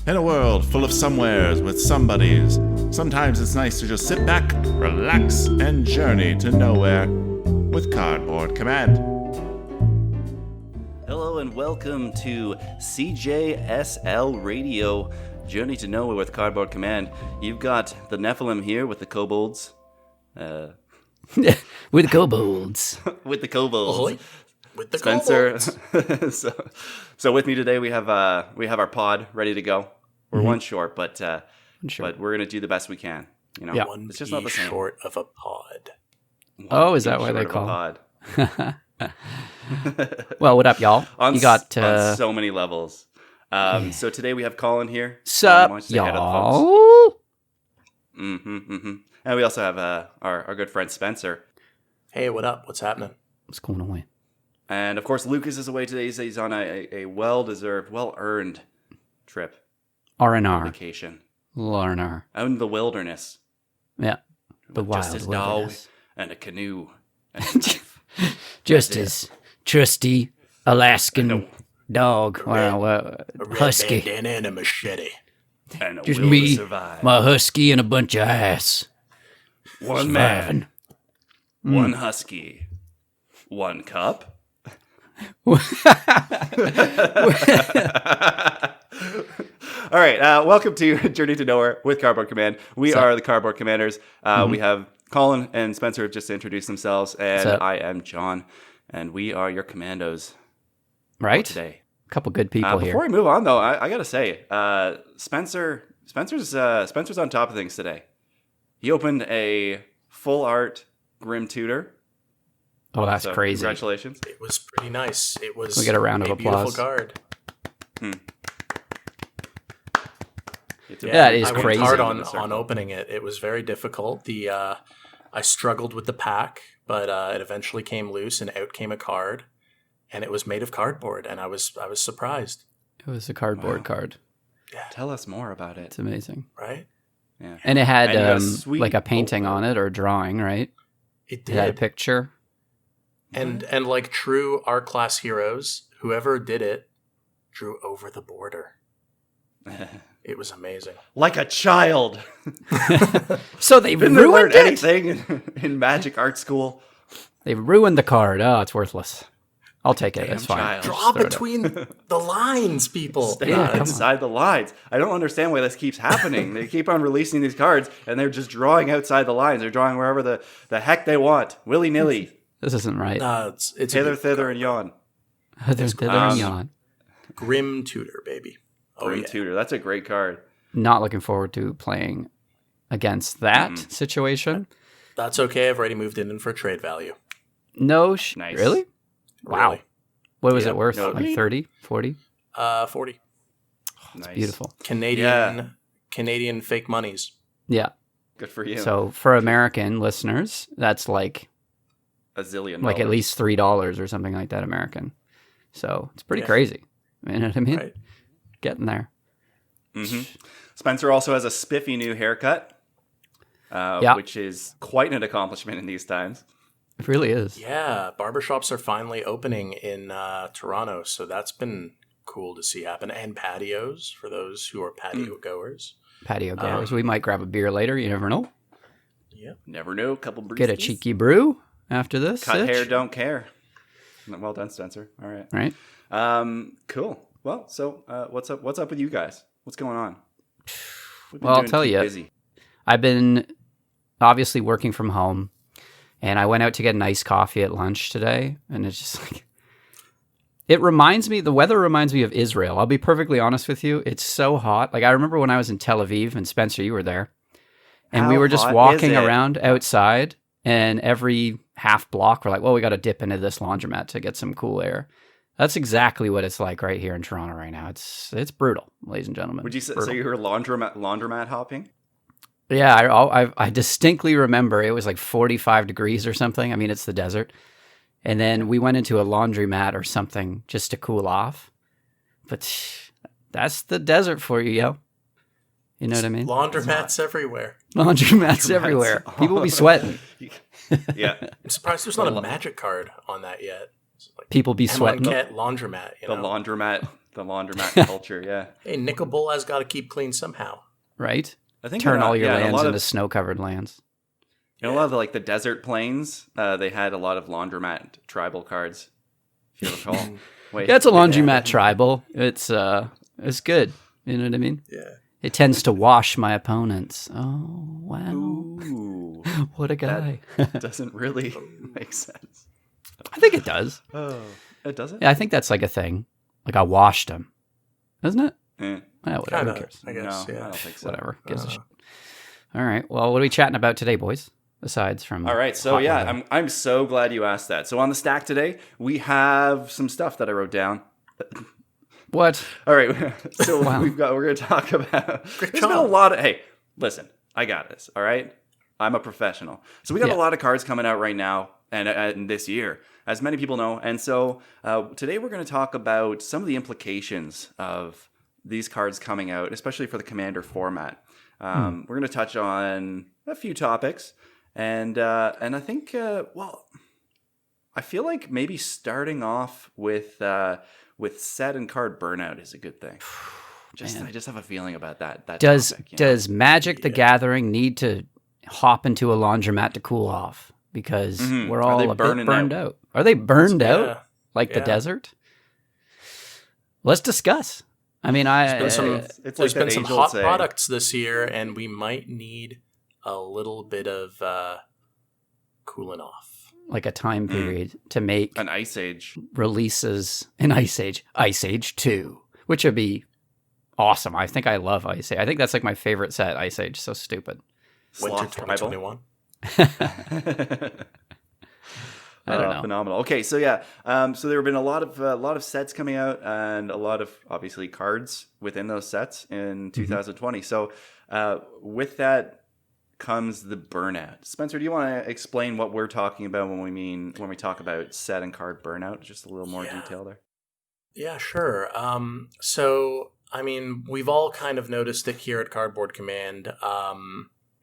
In a world full of somewheres with somebodies, sometimes it's nice to just sit back, relax, and journey to nowhere with Cardboard Command. Hello and welcome to CJSL Radio, Journey to Nowhere with Cardboard Command. You've got the Nephilim here with the kobolds. With the kobolds. With the kobolds. Ahoy. With the Spencer. kobolds. so with me today we have our pod ready to go. We're one short, but we're gonna do the best we can. You know, Yeah. One it's just not the same. short of a pod. Oh, is that One why they short call of a pod. Well, what up, y'all? On, You got on so many levels. So today we have Colin here. sup, Why don't you say hi to the folks? y'all? And we also have our good friend Spencer. Hey, what up? What's happening? What's going on? And of course, Lucas is away today. He's on a well-deserved, well-earned trip, R&R. vacation, R&R. out in the wilderness. Yeah. The With just wild his dog wilderness. and a canoe. And Just his trusty Alaskan dog. Well, A red husky. bandana and a machete. and a Just will me, to survive. my husky, and a bunch of ass. One man, Surviving. one husky, one cup. All right, welcome to Journey to Nowhere with Cardboard Command. We are the Cardboard Commanders. We have Colin and Spencer have just introduced themselves, and up? I am John, and we are your commandos Right? today. A couple good people Before here. we move on, though, I gotta say, Spencer's on top of things today. He opened a full art Grim Tutor. Oh, that's So crazy. Congratulations! It was pretty nice. It was We get a round of beautiful applause. card. That is I crazy. worked hard on opening it. It was very difficult. I struggled with the pack, but it eventually came loose, and out came a card, and it was made of cardboard, and I was surprised. It was a cardboard card. Tell us more about it. It's amazing. Right? Yeah. And it had And you got a sweet like a painting bolt. on it or a drawing, right? It It had a did. picture. And like true art class heroes, whoever did it drew over the border. It was amazing. Like a child. So they Didn't they learn ruined it. anything in magic art school? They've ruined the card. Oh, it's worthless. I'll take it. Damn It's fine. child. Just Draw throw it out. between the lines, people. Stay Yeah, come on. inside the lines. I don't understand why this keeps happening. They keep on releasing these cards, and they're just drawing outside the lines. They're drawing wherever the heck they want, willy nilly. This isn't right. It's a Hither, good thither, card. and yon. There's yawn. Grim Tutor, baby. Oh Grim yeah. Tutor. That's a great card. Not looking forward to playing against that situation. That's okay. I've already moved it in for trade value. No, Nice. really? Wow. Really. What was Yeah. it worth? No. Like 30, 40? 40 Nice. Beautiful. Canadian fake monies. Yeah. Good for you. So for American listeners, that's like a zillion. at dollars. least $3 or something like that American. So it's pretty Yeah. crazy. You know what I mean? Right. Getting there. Spencer also has a spiffy new haircut, Yeah. which is quite an accomplishment in these times. It really is. Yeah, barbershops are finally opening in Toronto, so that's been cool to see happen. And patios for those who are patio goers. Patio goers. We might grab a beer later. You never know. Yeah. Never know. Couple Get a brewskis. cheeky brew after this. Cut hair, Sitch. don't care. Well done, Spencer. All right. Right? Cool. Well, so what's up? What's up with you guys? What's going on? We've been Well, I'll doing tell keep you. Busy. I've been obviously working from home, and I went out to get an iced coffee at lunch today, and it's just like, the weather reminds me of Israel. I'll be perfectly honest with you. It's so hot. Like, I remember when I was in Tel Aviv, and Spencer, you were there, and we How were just hot walking is it? around outside, and every half block, we're like, well, we got to dip into this laundromat to get some cool air. That's exactly what it's like right here in Toronto right now. It's brutal, ladies and gentlemen. Would you say so? Brutal. You were laundromat hopping? Yeah, I distinctly remember it was like 45 degrees or something. I mean, it's the desert. And then we went into a laundromat or something just to cool off. But that's the desert for you, yo. You know what I mean? Laundromats everywhere. Laundromats everywhere. People be sweating. Yeah. I'm surprised there's not a magic card on that yet. It's like People be sweating. Cat laundromat. You The know? laundromat the laundromat culture. Yeah, Hey, Nickel Bowl has got to keep clean somehow. Right? I think Turn all your a lands lot into of, snow-covered lands. a lot of the desert plains. They had a lot of laundromat tribal cards. If you recall, wait, Yeah, it's a laundromat tribal. It's good. You know what I mean? Yeah. It tends to wash my opponents. Oh, wow. Ooh, What a guy. doesn't really make sense. I think it does. Oh, it doesn't. Yeah, I think that's like a thing. Like I washed him. Isn't it? Eh, Well, whatever. Kinda, Who cares? I guess. no, Yeah. I don't think so. Whatever. Gives a shit. All right. Well, what are we chatting about today, boys? Aside from All right, so hot yeah, weather. I'm so glad you asked that. So on the stack today, we have some stuff that I wrote down. What? All right, so Wow. we're going to talk about. There's been a job. lot of. Hey, listen, I got this. All right, I'm a professional. So we got Yeah. a lot of cards coming out right now and this year, as many people know. And so today we're going to talk about some of the implications of these cards coming out, especially for the Commander format. We're going to touch on a few topics, and I think I feel like maybe starting off with set and card burnout is a good thing. Man. I just have a feeling about that. Does topic, you know? does Magic the Gathering need to hop into a laundromat to cool off? Because we're Are all they a bit burning burned out? out. Are they burned Yeah. out like the Yeah. desert? Let's discuss. I mean, There's it's there's like been that some age-old hot saying. products this year, and we might need a little bit of cooling off. like a time period to make An Ice Age. releases in Ice Age 2, which would be awesome. I think I love Ice Age. I think that's like my favorite set, Ice Age. So stupid. Winter Sloth Tribal. 2021. I don't know. Phenomenal. Okay, so yeah, so there have been a lot of sets coming out and a lot of obviously cards within those sets in 2020. So with that comes the burnout. Spencer, do you want to explain what we're talking about when we talk about set and card burnout? Just a little more detail there. Yeah, sure. So, I mean, we've all kind of noticed it here at Cardboard Command,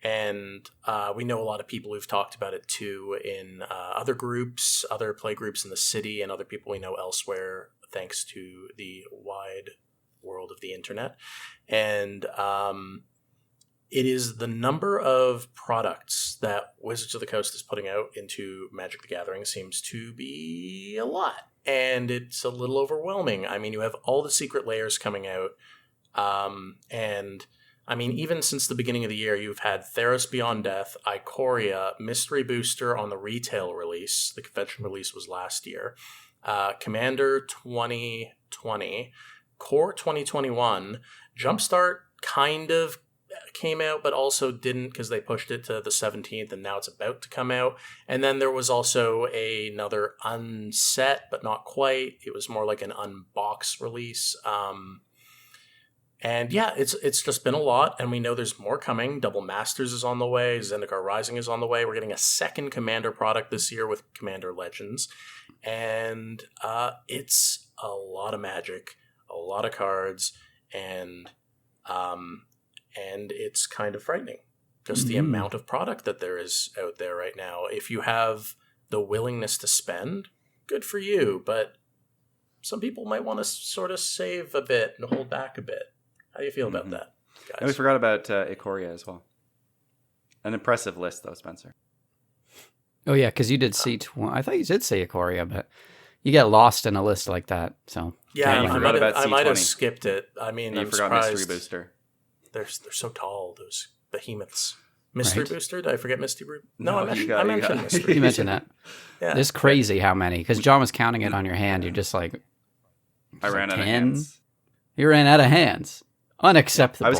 and we know a lot of people who've talked about it too in other groups, other play groups in the city, and other people we know elsewhere, thanks to the wide world of the internet. And it is the number of products that Wizards of the Coast is putting out into Magic the Gathering seems to be a lot. And it's a little overwhelming. I mean, you have all the secret layers coming out. And I mean, even since the beginning of the year, you've had Theros Beyond Death, Ikoria, Mystery Booster on the retail release. The convention release was last year. Commander 2020, Core 2021, Jumpstart kind of came out, but also didn't because they pushed it to the 17th, and now it's about to come out. And then there was also another unset, but not quite. It was more like an unbox release. And yeah, it's just been a lot, and we know there's more coming. Double Masters is on the way. Zendikar Rising is on the way. We're getting a second Commander product this year with Commander Legends. And it's a lot of Magic, a lot of cards, and it's kind of frightening. Just the amount of product that there is out there right now. If you have the willingness to spend, good for you. But some people might want to sort of save a bit and hold back a bit. How do you feel about that, guys? And we forgot about Ikoria as well. An impressive list, though, Spencer. Oh yeah, because you did see. I thought you did say Ikoria, but you get lost in a list like that. So Yeah, you I forgot about I might have C20. skipped it. I mean, You I'm forgot surprised. Mystery Booster. They're so tall, those behemoths. Mystery Right. Booster? Did I forget Mystery Booster? No, No, you I got- you mentioned got- Mystery. you mentioned that. Yeah. It's crazy how many. Because John was counting it on your hand. You're just like, I ran out of 10? hands. You ran out of hands. Unacceptable. I was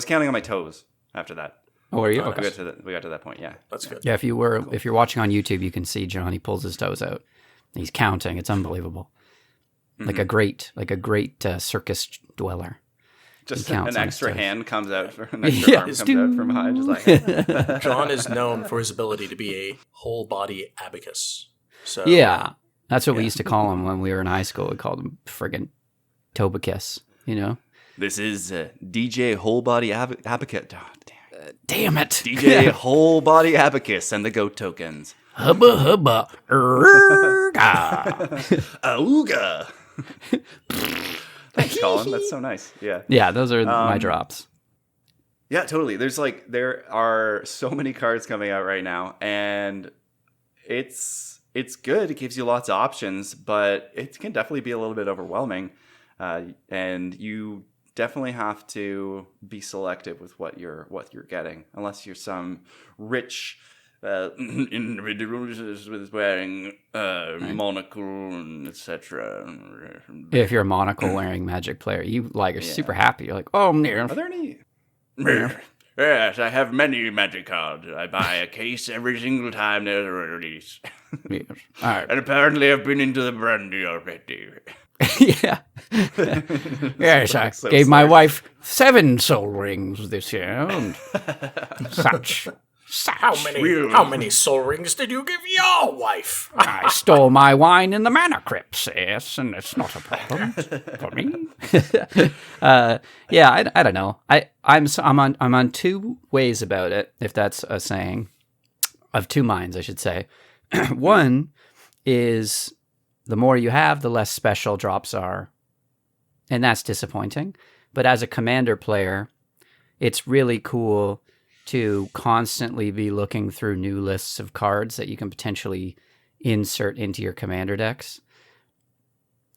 counting on my toes after that. Oh, were you? We Okay. got to that point, yeah. That's good. Yeah, if you're watching on YouTube, you can see John. He pulls his toes out. He's counting. It's unbelievable. Like a great circus dweller. Just He counts an on his extra toes. hand comes out, an extra Yeah. arm comes out from behind, just like John is known for his ability to be a whole body abacus. So Yeah, that's what we used to call him when we were in high school. We called him friggin' Tobacus. You know. This is DJ Whole Body Abacus. Oh, Damn it. DJ Whole Body Abacus and the Goat Tokens. Hubba hubba. Erga. Auga. Thanks, Colin. That's so nice. Yeah. Yeah, those are my drops. Yeah, totally. There are so many cards coming out right now, and it's good. It gives you lots of options, but it can definitely be a little bit overwhelming. And you definitely have to be selective with what you're getting, unless you're some rich individual with wearing monocle and etc. If you're a monocle wearing Magic player, you are super happy. You're like, oh, Are there any? Yes, I have many Magic cards. I buy a case every single time there's a release. yes. All right. And apparently I've been into the brandy already. Yeah. Yes, I So gave my sorry. wife 7 soul rings this year. And such. How many soul rings did you give your wife? I stole my wine in the mana crypts, yes, and it's not a problem for me. Yeah, I don't know. I'm on two ways about it, if that's a saying, of two minds, I should say. One is the more you have, the less special drops are, and that's disappointing. But as a commander player, it's really cool to constantly be looking through new lists of cards that you can potentially insert into your commander decks.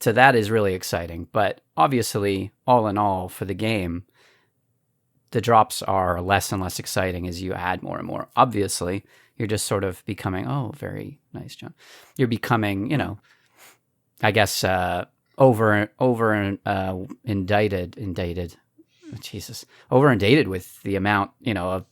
So that is really exciting. But obviously, all in all, for the game, the drops are less and less exciting as you add more and more. Obviously, you're just sort of becoming, oh, very nice, John. You're becoming, I guess, over inundated with the amount,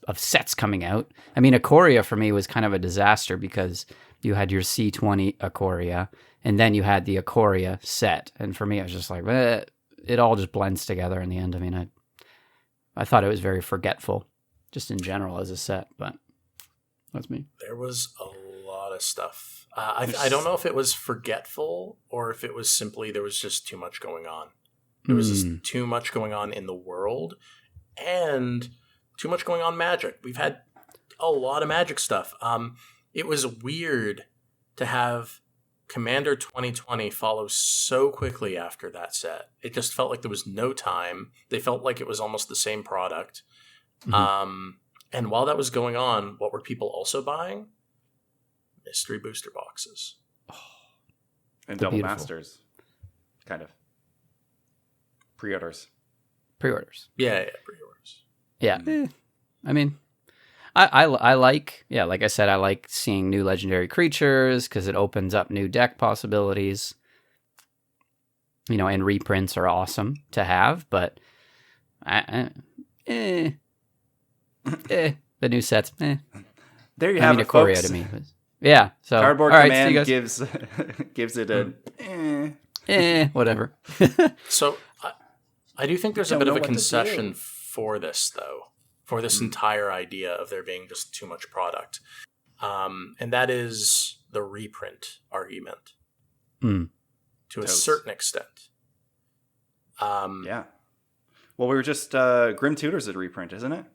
of sets coming out. I mean, Ikoria for me was kind of a disaster because you had your C20 Ikoria, and then you had the Ikoria set. And for me, I was just like, it all just blends together in the end. I mean, I thought it was very forgetful, just in general as a set, but that's me. There was a lot of stuff. I don't know if it was forgetful or if it was simply there was just too much going on. There was just too much going on in the world and too much going on Magic. We've had a lot of Magic stuff. It was weird to have Commander 2020 follow so quickly after that set. It just felt like there was no time. They felt like it was almost the same product. Mm-hmm. And while that was going on, what were people also buying? Mystery booster boxes. And They're double beautiful. masters. Kind of. Pre-orders. Yeah, pre-orders. Yeah. I mean, I like, like I said, I like seeing new legendary creatures because it opens up new deck possibilities. And reprints are awesome to have, but the new sets, There you have it, Ikoria folks. to me. Yeah. So Cardboard all right, Command see you guys. gives it a Whatever. So I do think there's a Don't bit know of a what to concession do. for this, though, for this entire idea of there being just too much product. And that is the reprint argument to a certain extent. Yeah. Well, we were just Grim Tutor's a reprint, isn't it?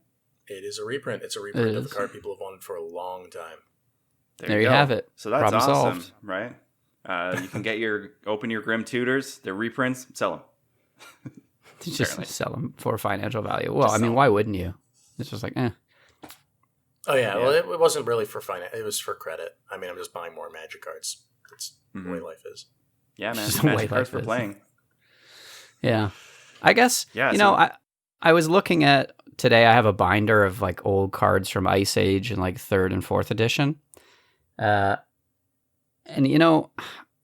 It is a reprint. It's a reprint of the card people have wanted for a long time. There you have it. So that's Problem awesome, solved. right? You can open your Grim Tutors, they're reprints, sell them. Just sell them for financial value. Well, Just I mean, sell why wouldn't you? It's just like, Oh, yeah. Well, it wasn't really for finance. It was for credit. I mean, I'm just buying more Magic cards. That's the way life is. Yeah, man. Just the way Magic cards life for is. playing. Yeah. I guess, Yeah, I was looking at today, I have a binder of like old cards from Ice Age and like 3rd and 4th edition. And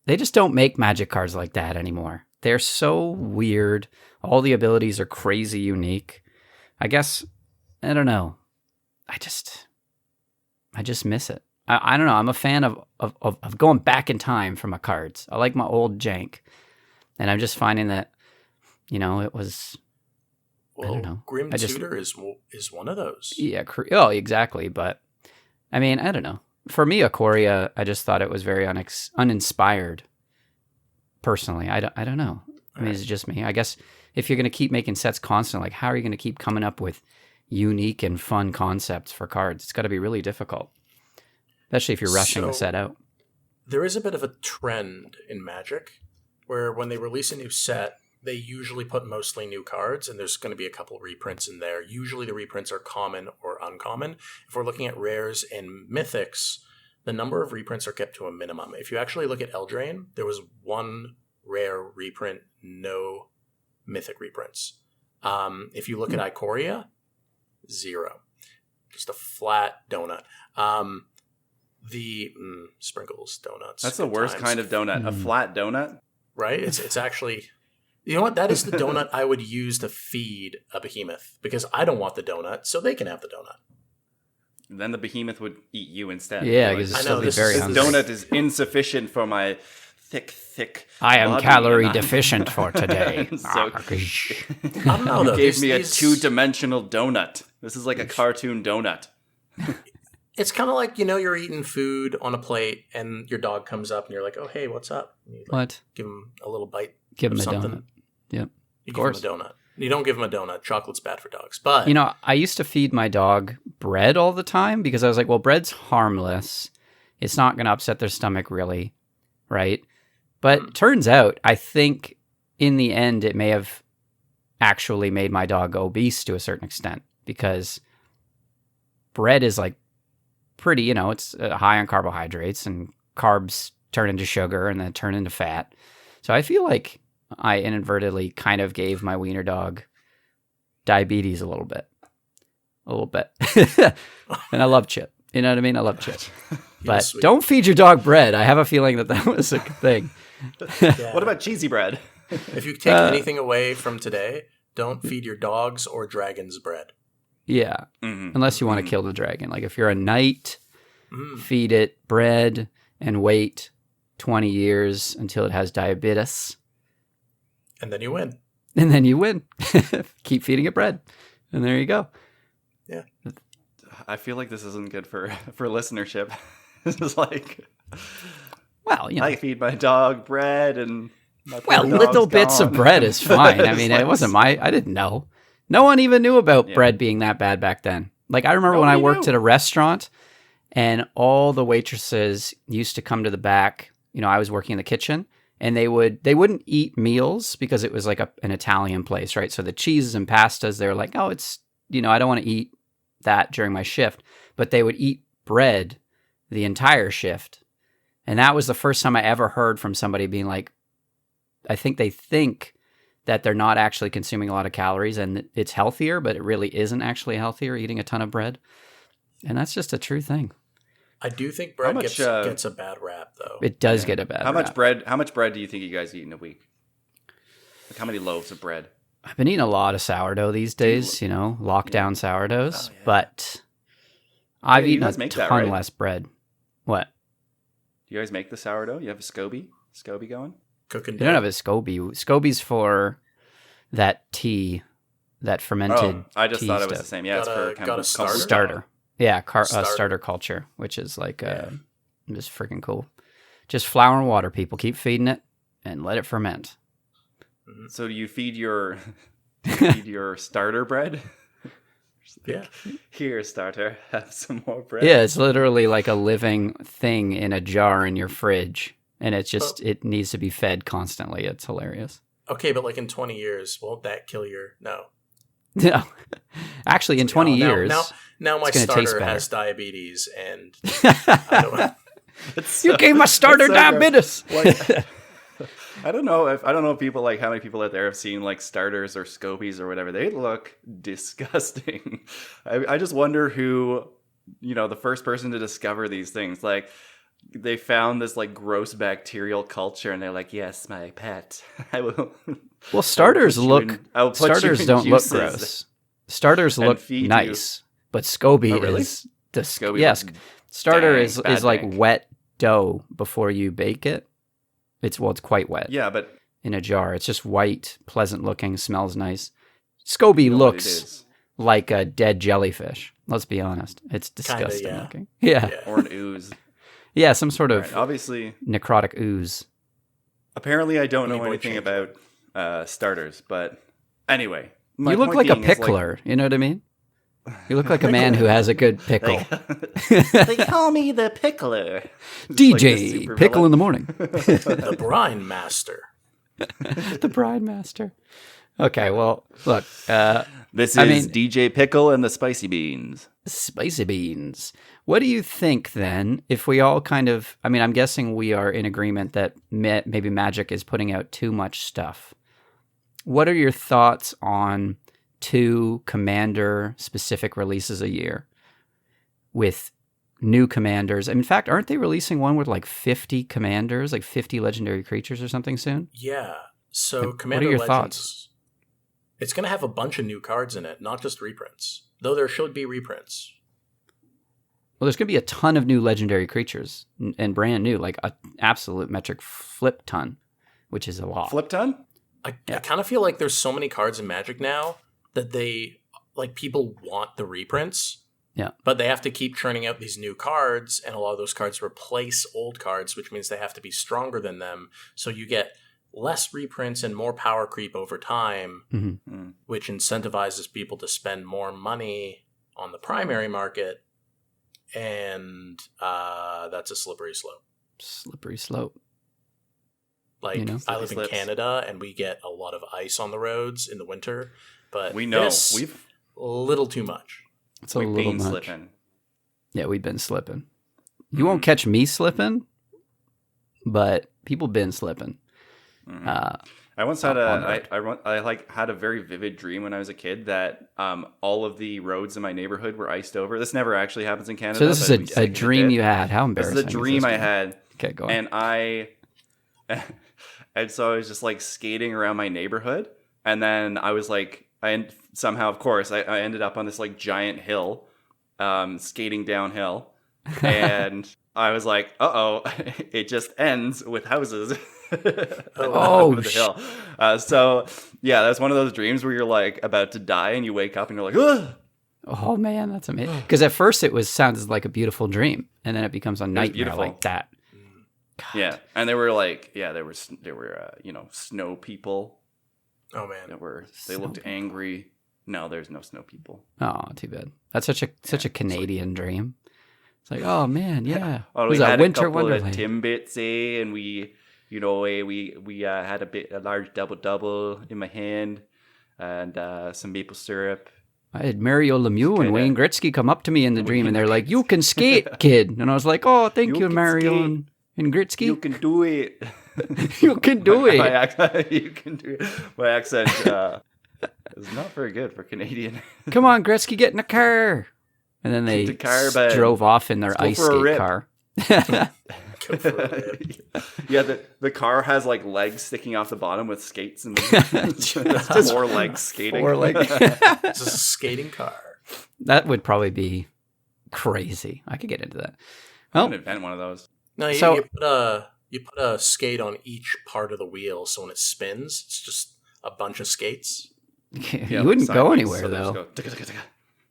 they just don't make Magic cards like that anymore. They're so weird. All the abilities are crazy unique. I guess, I don't know. I just miss it. I don't know. I'm a fan of going back in time for my cards. I like my old jank. And I'm just finding that, it was, Well, I don't know. Grim Tutor is one of those. Yeah. Exactly. But I mean, I don't know. For me, Ikoria, I just thought it was very uninspired. Personally, I don't know. I mean, it's just me. I guess if you're going to keep making sets constantly, like how are you going to keep coming up with unique and fun concepts for cards? It's got to be really difficult, especially if you're rushing the set out. There is a bit of a trend in Magic where when they release a new set, they usually put mostly new cards, and there's going to be a couple reprints in there. Usually the reprints are common or uncommon. If we're looking at rares and mythics, the number of reprints are kept to a minimum. If you actually look at Eldraine, there was one rare reprint, no mythic reprints. If you look at Ikoria, 0. Just a flat donut. The sprinkles donuts. That's the worst kind of donut. A flat donut? Right? It's actually... You know what? That is the donut I would use to feed a behemoth, because I don't want the donut, so they can have the donut. Then the behemoth would eat you instead. Yeah, because it's this very This hungry. donut is insufficient for my thick I am body, calorie and I'm- deficient for today. So- I don't know, You though. gave me a These- two-dimensional donut. This is like a cartoon donut. It's kind of like, you're eating food on a plate, and your dog comes up, and you're like, oh, hey, what's up? And you, What? give him a little bite. Give him of a something. donut. Yep. You course. give him a donut. You don't give him a donut. Chocolate's bad for dogs. But I used to feed my dog bread all the time because I was like, well, bread's harmless. It's not going to upset their stomach really, right? But turns out, I think in the end, it may have actually made my dog obese to a certain extent, because bread is like pretty, it's high on carbohydrates, and carbs turn into sugar and then turn into fat. So I feel like I inadvertently kind of gave my wiener dog diabetes a little bit. And I love Chip. You know what I mean? I love Chip. But sweet. don't feed your dog bread. I have a feeling that was a thing. Yeah. What about cheesy bread? If you take anything away from today, don't feed your dogs or dragons bread. Yeah. Mhm. Unless you want to kill the dragon. Like if you're a knight, Mm. feed it bread and wait 20 years until it has diabetes. And then you win. And then you win. Keep feeding it bread. And there you go. Yeah. I feel like this isn't good for listenership. This is like, Well, I feed my dog bread and my poor Well, dog's little bits of gone. bread is fine. I It's mean, like- it wasn't I didn't know. No one even knew about Yeah. bread being that bad back then. Like, I remember when I Nobody worked knew. at a restaurant and all the waitresses used to come to the back. I was working in the kitchen, and they wouldn't eat meals because it was like an Italian place, right? So the cheeses and pastas, they were like, oh, it's, I don't want to eat that during my shift. But they would eat bread the entire shift. And that was the first time I ever heard from somebody being like, I think they think that they're not actually consuming a lot of calories and it's healthier, but it really isn't actually healthier eating a ton of bread. And that's just a true thing. I do think bread much, gets a bad rap, though. It does get a bad How much rap. bread? How much bread do you think you guys eat in a week? Like how many loaves of bread? I've been eating a lot of sourdough these days, lockdown sourdoughs, Oh, yeah. but I've Yeah, you eaten a guys make that, ton right? less bread. What? Do you guys make the sourdough? You have a SCOBY going? Cooking You don't have a SCOBY. SCOBY's for that tea, that fermented I just tea thought it was stuff. the same. Yeah, it's Got a- for kind got of a starter? Starter. Yeah, Starter. starter culture, which is like Yeah. just freaking cool. Just flour and water, people. Keep feeding it and let it ferment. So do you feed your starter bread? Yeah. Here, starter, have some more bread. Yeah, it's literally like a living thing in a jar in your fridge. And it's just, it needs to be fed constantly. It's hilarious. Okay, but like in 20 years, won't that kill your... No. No. Actually, in 20 Now- years, Now my it's gonna taste starter better. has diabetes, and I don't know. you gave my starter that's so diabetes. Like, I don't know if people like how many people out there have seen like starters or scobies or whatever. They look disgusting. I just wonder who, the first person to discover these things. Like they found this like gross bacterial culture and they're like, yes, my pet. I will. Well, starters put you look, in- I will put you starters in don't look juices. gross. Starters and look feed you. nice, but SCOBY Oh, really? is SCOBY yes. looks Starter dank, is bad like dank. wet dough before you bake it. It's quite wet Yeah, but in a jar. It's just white, pleasant looking, smells nice. SCOBY you know what it looks is. like a dead jellyfish. Let's be honest. It's disgusting yeah. looking. Yeah. Yeah. Or an ooze. Yeah, some sort of Right, obviously, necrotic ooze. apparently, I don't know Boy anything change. about starters, but anyway, my You look point like a being is, pickler. You know what I mean? You look like a man who has a good pickle. they call me the pickler. DJ Pickle in the morning. The brine master. The Bride Master. Okay, well, look. This I is mean- DJ Pickle and the Spicy Beans. Spicy beans. What do you think then, if we all kind of, I mean, I'm guessing we are in agreement that maybe Magic is putting out too much stuff. What are your thoughts on 2 Commander-specific releases a year with new commanders? In fact, aren't they releasing one with like 50 commanders, like 50 legendary creatures or something soon? Yeah. So What Commander are your Legends, thoughts? it's going to have a bunch of new cards in it, not just reprints. Though there should be reprints. Well, there's going to be a ton of new legendary creatures and brand new, like an absolute metric flip ton, which is a lot. Flip ton? I kind of feel like there's so many cards in Magic now that people want the reprints. Yeah. But they have to keep churning out these new cards, and a lot of those cards replace old cards, which means they have to be stronger than them. So you get less reprints and more power creep over time, Mm-hmm. which incentivizes people to spend more money on the primary market. And that's a slippery slope. Slippery slope. Like, You know? I live in Slips. Canada, and we get a lot of ice on the roads in the winter. But We know. this, We've a little too much. It's a we've little been much. slipping. Yeah, we've been slipping. You won't catch me slipping, but people been slipping. Mhm. I once had on road. I had a very vivid dream when I was a kid that all of the roads in my neighborhood were iced over. This never actually happens in Canada. So this but it'd be is sick a if it dream did. you had. How This embarrassing! is a dream I had, Okay, go on. and and so I was just like skating around my neighborhood, and then I was like, somehow, of course, I ended up on this like giant hill, skating downhill, and I was like, uh-oh, it just ends with houses. Oh, Over the hill. So yeah, that's one of those dreams where you're like about to die and you wake up and you're like, ugh! Oh man, that's amazing. Because at first it sounded like a beautiful dream, and then it becomes a nightmare beautiful. like that. Yeah, and they were like, there were snow people Oh, man. they looked angry. No, there's no snow people. Oh, too bad. That's such a Canadian dream. It's like, oh man, yeah. Oh, It we was a had winter a couple wonderland. of Timbits, and we had a large double in my hand, and some maple syrup. I had Mario Lemieux and kinda- Wayne Gretzky come up to me in the dream, and they're like, "You can skate, kid," and I was like, "Oh, thank You you, can Mario skate. and Gretzky. You can do it. You can do My it." accent, you can do it. My accent is not very good for Canadian. Come on, Gretzky, get in the car. And then they The car, bud. drove off in their Let's go ice for a skate rip. car. Go for a rip. Yeah, the car has like legs sticking off the bottom with skates and just 4 legs skating. Or like It's just a skating car. that would probably be crazy. I could get into that. I'm Well, gonna invent one of those. No, So- you put a skate on each part of the wheel, so when it spins, it's just a bunch of skates. you wouldn't go sideways, anywhere so they just though. go ticka, ticka, ticka.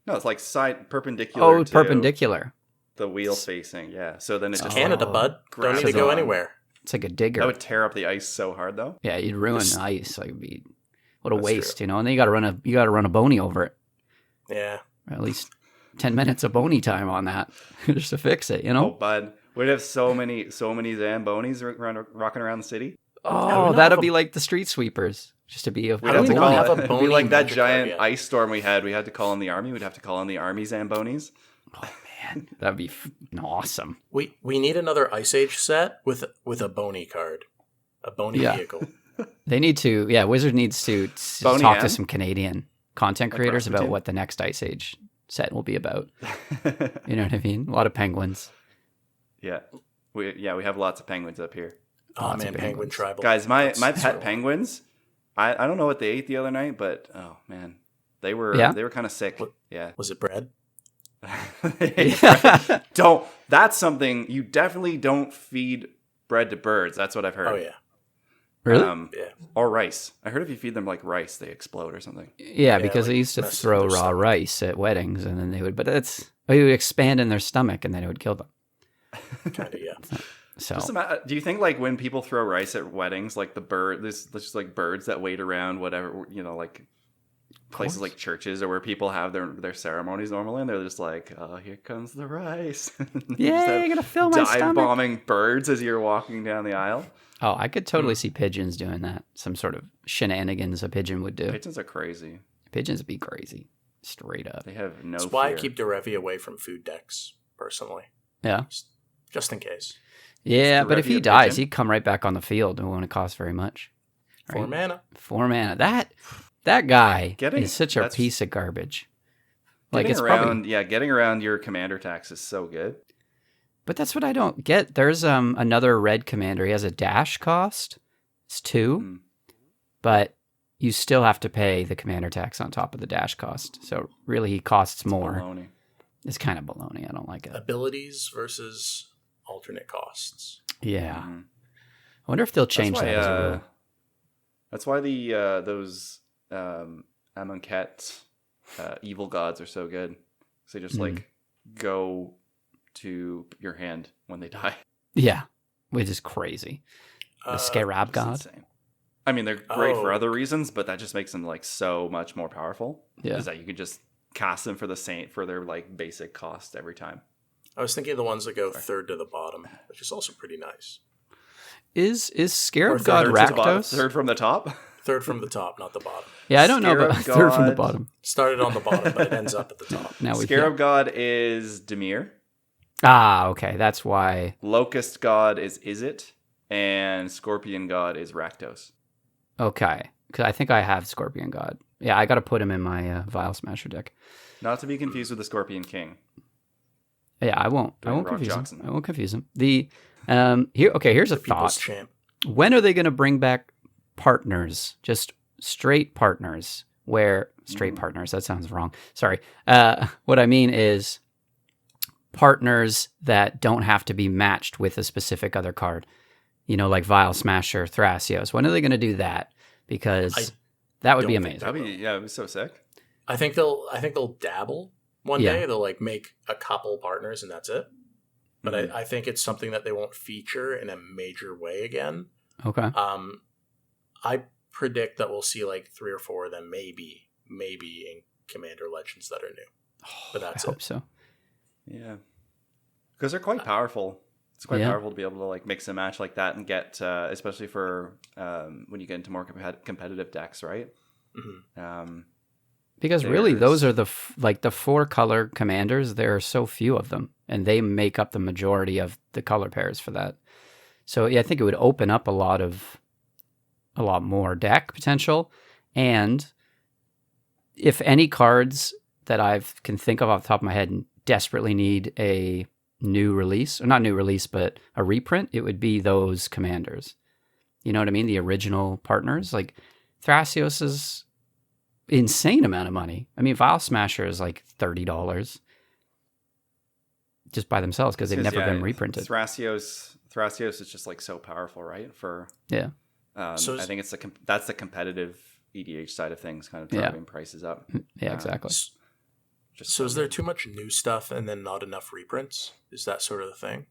No, it's like side perpendicular. Oh, to perpendicular. The wheel facing, yeah. So then it It's just Canada, bud. Don't need to grabs go on. anywhere. It's like a digger. That would tear up the ice so hard, though. Yeah, you'd ruin Just- the ice. Like, it'd be what a That's waste, true. you know. And then you got to run a bony over it. Yeah. Or at least 10 minutes of bony time on that just to fix it, you Oh, know. bud, we'd have so many Zambonis rocking around the city. Oh, don't know that'll if a- be like the street sweepers, just to be a We'd How have do to we call not have a it'd be bony like that magic giant card yet? ice storm we had. We had to call in the army. We'd have to call in the army Zambonis. man. That'd be awesome. We need another Ice Age set with a bony card. A bony Yeah. vehicle. They need to, yeah. Wizard needs to Boney talk M? to some Canadian content creators about Rasputin? what the next Ice Age set will be about. You know what I mean? A lot of penguins. Yeah, we have lots of penguins up here, Oh Lots of man, penguin penguins. tribal. guys. My That's pet sort of- penguins. I don't know what they ate the other night, but oh man, they were Yeah? kind of sick. What- Yeah. Was it bread? Don't. That's something you definitely don't feed bread to birds. That's what I've heard. Oh yeah. Really? Yeah. Or rice. I heard if you feed them like rice, they explode or something. Yeah, because like they used to mess with throw their raw stomach. rice at weddings, and then they would. But it would expand in their stomach, and then it would kill them. Kind of yeah. So Just do you think like when people throw rice at weddings, like there's just like birds that wait around, whatever, you know, like places like churches or where people have their ceremonies normally, and they're just like, oh, here comes the rice. Yeah, you're gonna fill my dive stomach. bombing birds as you're walking down the aisle. Oh, I could totally see pigeons doing that. Some sort of shenanigans a pigeon would do. Pigeons are crazy. Pigeons would be crazy, straight up. They have no That's why fear. I keep Derevi away from food decks, personally. Yeah. Just in case. Yeah, Is but if Derevi he a dies, pigeon? he'd come right back on the field. It won't cost very much. 4 mana. 4 mana. That guy is such a that's- piece of garbage. Like Getting it's around, probably, getting around your commander tax is so good. but that's what I don't get. There's another red commander. He has a dash cost. It's 2, Hmm. but you still have to pay the commander tax on top of the dash cost. So really, he costs more. Baloney. It's kind of baloney. I don't like it. Abilities versus alternate costs. Yeah. Mhm. I wonder if they'll change That's why, that as a rule. That's why the those Amonkhet evil gods are so good. So they just like go to your hand when they die. Yeah, which is crazy. The Scarab It's god. insane. I mean, they're great for Oh. other reasons, but that just makes them like so much more powerful. Yeah. Is that you can just cast them for for their like basic cost every time. I was thinking of the ones that go third to the bottom, which is also pretty nice. Is Scarab Or god third to the bottom, Rakdos? third from the top. Third from the top, not the bottom. Yeah, I don't know about Scarab third from the god. bottom. Started on the bottom, but it ends up at the top. Now we Scarab god is Demir. okay, that's why. Locust god is it, and Scorpion god is Rakdos. Okay, because I think I have Scorpion god. Yeah, I got to put him in my Vile Smasher deck. Not to be confused with the Scorpion King. Yeah, I won't Rock confuse Jackson. him. I won't confuse him. Here's a People's thought. champ. When are they going to bring back partners? Just straight partners. Where straight partners? That sounds wrong. Sorry. What I mean is partners that don't have to be matched with a specific other card. You know, like Vile Smasher, Thrasios. When are they going to do that? Because that would be don't think amazing. That'd be it'd be so sick. I think they'll dabble one Yeah. day. They'll like make a couple partners and that's it. But Mhm. I think it's something that they won't feature in a major way again. Okay. I predict that we'll see like 3 or 4 of them, maybe in Commander Legends that are new. But that's I hope so. Yeah, because they're quite powerful. It's quite Yeah. powerful to be able to like mix and match like that and get, especially for when you get into more competitive decks, right? Mhm. Because really, those There's- are the 4 color commanders. There are so few of them, and they make up the majority of the color pairs for that. So yeah, I think it would open up a lot more deck potential. And if any cards that I can think of off the top of my head desperately need a new release, or not new release, but a reprint, it would be those commanders. You know what I mean? The original partners. Like Thrasios is insane amount of money. I mean, Vile Smasher is like $30 just by themselves because they've never been reprinted. Thrasios is just like so powerful, right? For Yeah. So I think it's that's the competitive EDH side of things, kind of driving prices up. Yeah, exactly. Just So is there too much new stuff and then not enough reprints? Is that sort of the thing?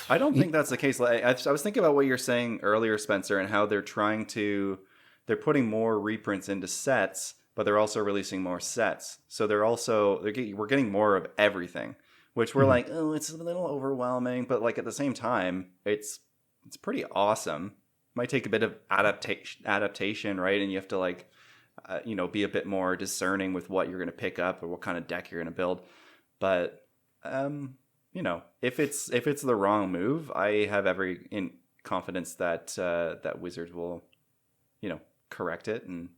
I don't think that's the case. Like, I was thinking about what you're saying earlier, Spencer, and how they're putting more reprints into sets, but they're also releasing more sets. So we're getting more of everything, which we're like, oh, it's a little overwhelming, but like at the same time, it's pretty awesome. Might take a bit of adaptation, right? And you have to like, be a bit more discerning with what you're going to pick up or what kind of deck you're going to build. But if it's the wrong move, I have every confidence that that Wizards will, correct it and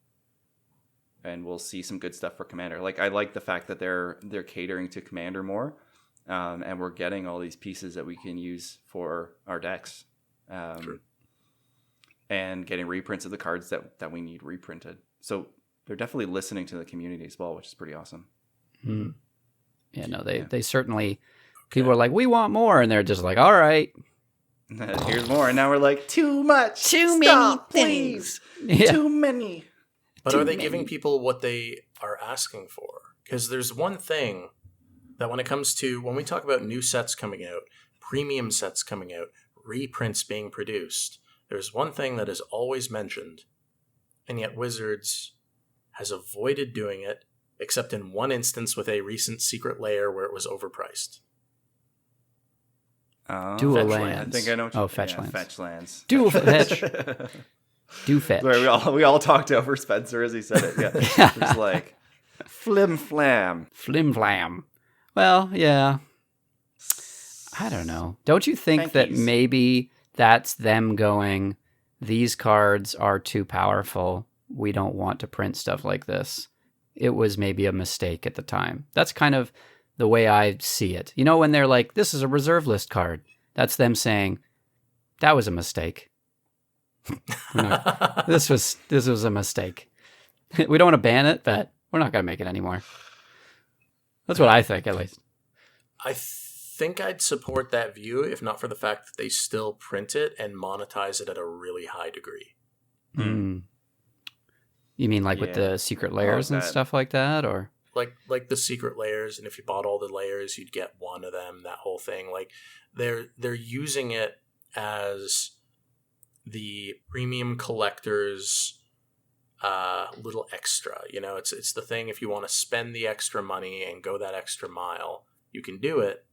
we'll see some good stuff for Commander. Like I like the fact that they're catering to Commander more, and we're getting all these pieces that we can use for our decks, and getting reprints of the cards that we need reprinted. So they're definitely listening to the community as well, which is pretty awesome. Yeah, no, they certainly. People are like, we want more, and they're just like, all right. Here's more, and now we're like, too much, Too many things. please. Yeah. Too many. But Too are they many. giving people what they are asking for? Because there's one thing that when we talk about new sets coming out, premium sets coming out, reprints being produced, there's one thing that is always mentioned, and yet Wizards has avoided doing it, except in one instance with a recent secret layer where it was overpriced. Dual Fetch lands. I think I know. Fetch lands. Fetch lands. Dual fetch. Do fetch. Sorry, we all talked over Spencer as he said it. Yeah, it was like flim flam. Flim flam. Well, yeah. I don't know. Don't you think that maybe that's them going, these cards are too powerful. We don't want to print stuff like this. It was maybe a mistake at the time. That's kind of the way I see it. You know, when they're like, this is a reserve list card. That's them saying, that was a mistake. This was a mistake. We don't want to ban it, but we're not going to make it anymore. That's what I think, at least. I think I'd support that view if not for the fact that they still print it and monetize it at a really high degree. Mm. You mean like with the secret layers and stuff like that, or like the secret layers, and if you bought all the layers, you'd get one of them. That whole thing, like they're using it as the premium collectors little extra. You know, it's the thing. If you want to spend the extra money and go that extra mile, you can do it.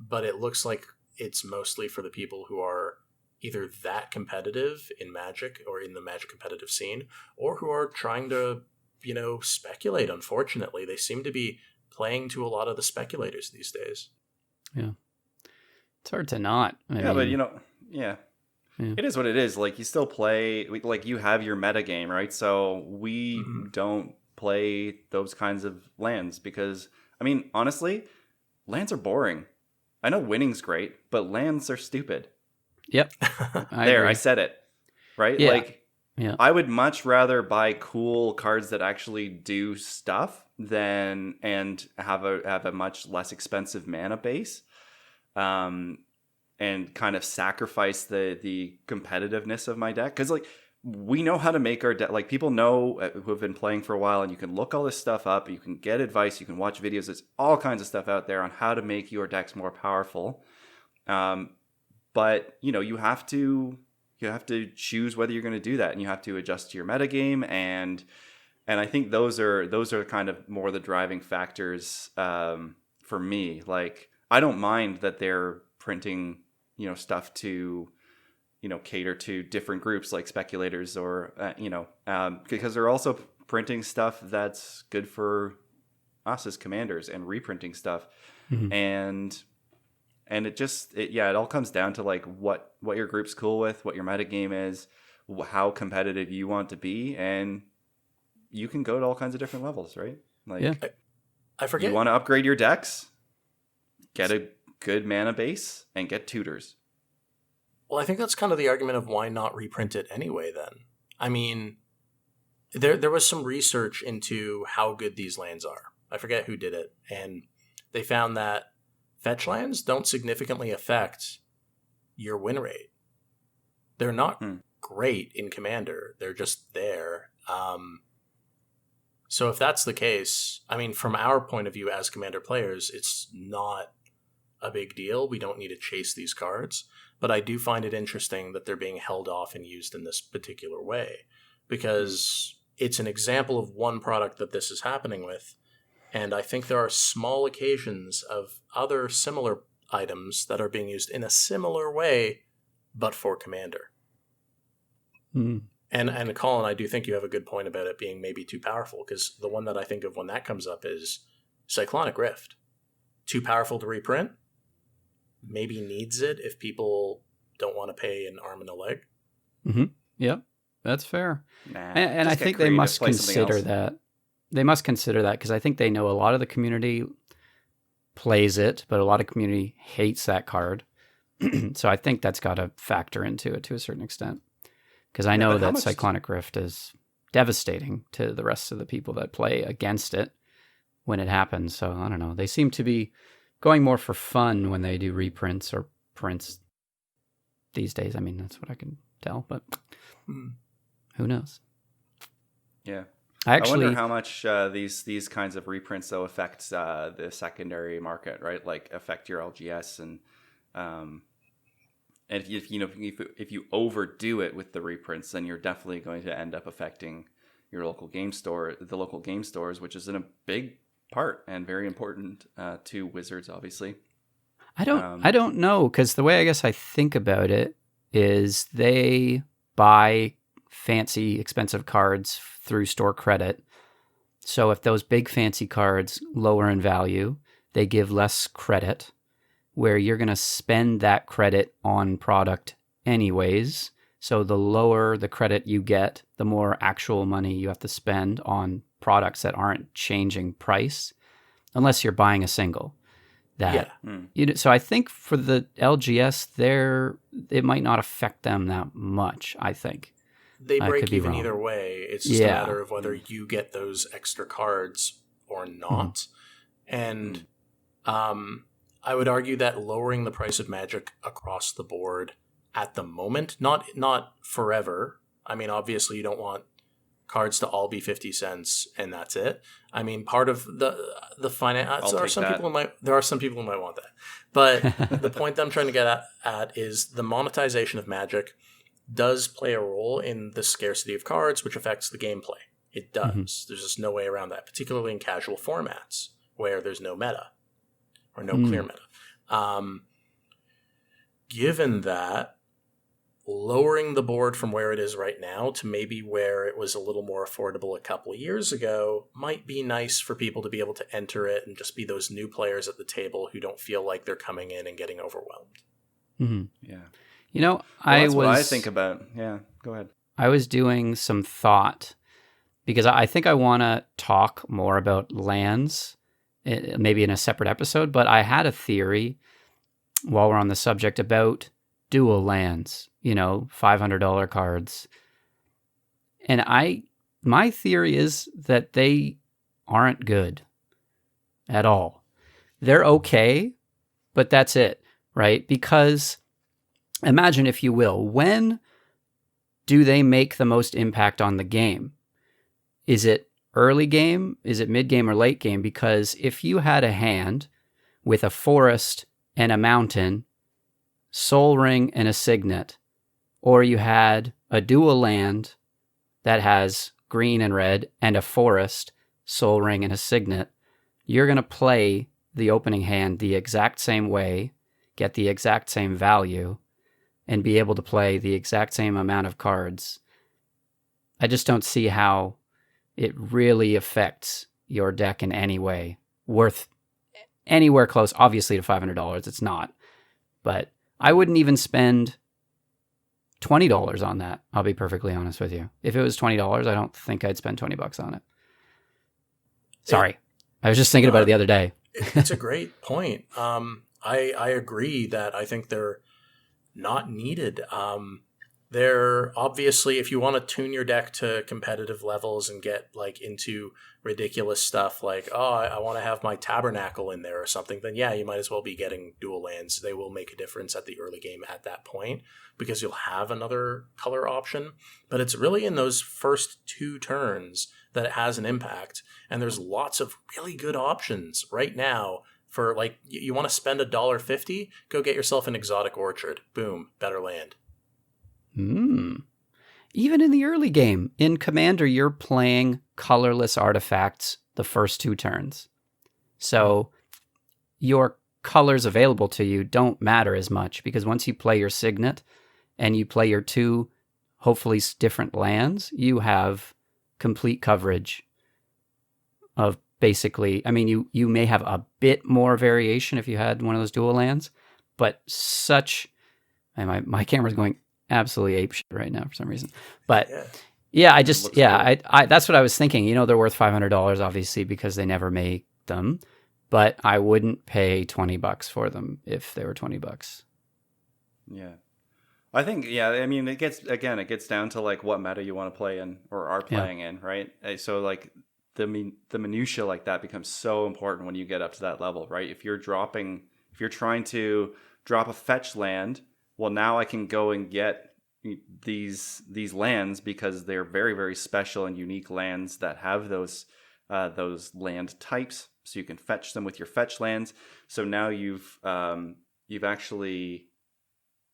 But it looks like it's mostly for the people who are either that competitive in Magic or in the Magic competitive scene, or who are trying to, you know, speculate. Unfortunately, they seem to be playing to a lot of the speculators these days. Yeah. It's hard to not. I mean, but you know, it is what it is. Like, you still play, like, you have your meta game, right? So we don't play those kinds of lands because, I mean, honestly, lands are boring. I know winning's great, but lands are stupid. Yep. I said it. Right? Yeah. Like, I would much rather buy cool cards that actually do stuff and have a much less expensive mana base. And kind of sacrifice the competitiveness of my deck. Because, like, we know how to make our deck. Like, people know who have been playing for a while, and you can look all this stuff up. You can get advice. You can watch videos. There's all kinds of stuff out there on how to make your decks more powerful. But, you know, you have to choose whether you're going to do that, and you have to adjust to your metagame. And I think those are kind of more the driving factors for me. Like, I don't mind that they're printing, you know, stuff to, you know, cater to different groups like speculators or, because they're also printing stuff that's good for us as commanders and reprinting stuff. Mm-hmm. And it all comes down to like what your group's cool with, what your metagame is, how competitive you want to be. And you can go to all kinds of different levels, right? Like, I forget. You want to upgrade your decks? Get a good mana base and get tutors. Well, I think that's kind of the argument of why not reprint it anyway then. I mean, there was some research into how good these lands are. I forget who did it. And they found that fetch lands don't significantly affect your win rate. They're not great in Commander. They're just there. So if that's the case, I mean, from our point of view as Commander players, it's not a big deal. We don't need to chase these cards. But I do find it interesting that they're being held off and used in this particular way, because it's an example of one product that this is happening with. And I think there are small occasions of other similar items that are being used in a similar way, but for Commander. Mm. And Colin, I do think you have a good point about it being maybe too powerful, because the one that I think of when that comes up is Cyclonic Rift. Too powerful to reprint? Maybe needs it if people don't want to pay an arm and a leg. Mm-hmm. Yep, that's fair. And I think they must consider that. They must consider that because I think they know a lot of the community plays it, but a lot of community hates that card. So I think that's got to factor into it to a certain extent. Because I know that Cyclonic Rift is devastating to the rest of the people that play against it when it happens. So I don't know. They seem to be going more for fun when they do reprints or prints these days. I mean, that's what I can tell, but who knows? Yeah. I wonder how much these kinds of reprints, though, affect the secondary market, right? Like, affect your LGS and if you overdo it with the reprints, then you're definitely going to end up affecting your local game store, the local game stores, which is in a big part and very important to Wizards, obviously. I don't know, because the way I guess I think about it is they buy fancy, expensive cards through store credit. So if those big fancy cards lower in value, they give less credit, where you're going to spend that credit on product anyways. So the lower the credit you get, the more actual money you have to spend on products that aren't changing price, unless you're buying a single. So I think for the LGS, it might not affect them that much, I think. They break could be even wrong. either way. It's just a matter of whether you get those extra cards or not. And I would argue that lowering the price of Magic across the board at the moment, not forever. I mean, obviously you don't want cards to all be 50 cents and that's it. I mean, part of the finance, there are some people who might want that. But the point that I'm trying to get at is the monetization of Magic does play a role in the scarcity of cards, which affects the gameplay. It does. There's just no way around that, particularly in casual formats where there's no meta or no clear meta. Given that, lowering the board from where it is right now to maybe where it was a little more affordable a couple of years ago might be nice for people to be able to enter it and just be those new players at the table who don't feel like they're coming in and getting overwhelmed. Yeah. That's what I think about. Yeah, go ahead. I was doing some thought because I think I want to talk more about lands, maybe in a separate episode, but I had a theory while we're on the subject about dual lands, $500 cards. And my theory is that they aren't good at all. They're okay, but that's it, right? Because imagine, if you will, when do they make the most impact on the game? Is it early game? Is it mid game or late game? Because if you had a hand with a forest and a mountain, Soul Ring and a Signet, or you had a dual land that has green and red and a forest, Soul Ring and a Signet, you're going to play the opening hand the exact same way, get the exact same value, and be able to play the exact same amount of cards. I just don't see how it really affects your deck in any way worth anywhere close, obviously, to $500. It's not. But I wouldn't even spend $20 on that. I'll be perfectly honest with you. If it was $20, I don't think I'd spend $20 on it. Sorry. I was just thinking about it the other day. It's a great point. I agree that I think they're not needed. They're obviously, if you want to tune your deck to competitive levels and get into ridiculous stuff like, I want to have my Tabernacle in there or something, then yeah, you might as well be getting dual lands. They will make a difference at the early game at that point because you'll have another color option. But it's really in those first 2 turns that it has an impact. And there's lots of really good options right now for you want to spend $1.50, go get yourself an Exotic Orchard. Boom, better land. Even in the early game, in Commander, you're playing colorless artifacts the first 2 turns. So your colors available to you don't matter as much because once you play your Signet and you play your 2, hopefully different lands, you have complete coverage of basically, I mean, you may have a bit more variation if you had one of those dual lands, but my camera's going absolutely apeshit right now for some reason. But I that's what I was thinking. They're worth $500 obviously because they never make them, but I wouldn't pay $20 for them if they were $20. Yeah. I think, I mean, it gets down to like what meta you want to play in or are playing in, right? So like the minutia like that becomes so important when you get up to that level, right? If you're trying to drop a fetch land, well, now I can go and get these lands because they're very, very special and unique lands that have those land types. So you can fetch them with your fetch lands. So now you've actually,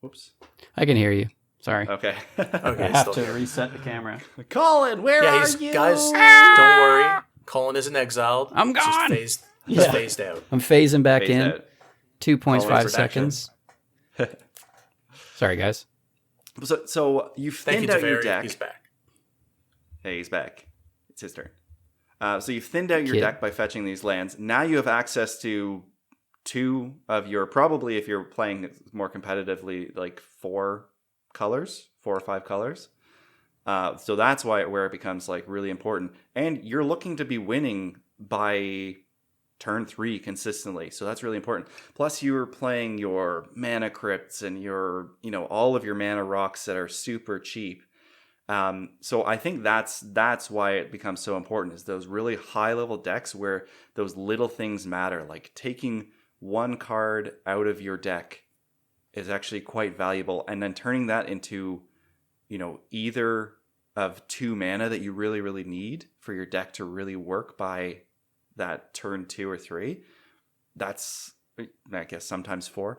Whoops. I can hear you. Sorry. Okay. Okay, I have still to here. reset the camera. Colin, where Yeah, are he's you? guys. Don't worry, Colin isn't exiled. I'm He's just gone. He's Yeah. phased out. I'm phasing back Phased in. out. 2.5 Colin, seconds. Sorry, guys. So you've Thank you, thinned out your Taveri. deck. He's back. Hey, he's back. It's his turn. So you've thinned out your Kid. deck by fetching these lands. Now you have access to 2 of your, probably if you're playing more competitively, like 4 or 5 colors. So that's where it becomes like really important. And you're looking to be winning by turn 3 consistently. So that's really important. Plus you're playing your mana crypts and your, all of your mana rocks that are super cheap. So I think that's why it becomes so important, is those really high level decks where those little things matter. Like taking 1 card out of your deck is actually quite valuable, and then turning that into, either of 2 mana that you really, really need for your deck to really work by that turn 2 or 3. That's, I guess, sometimes 4.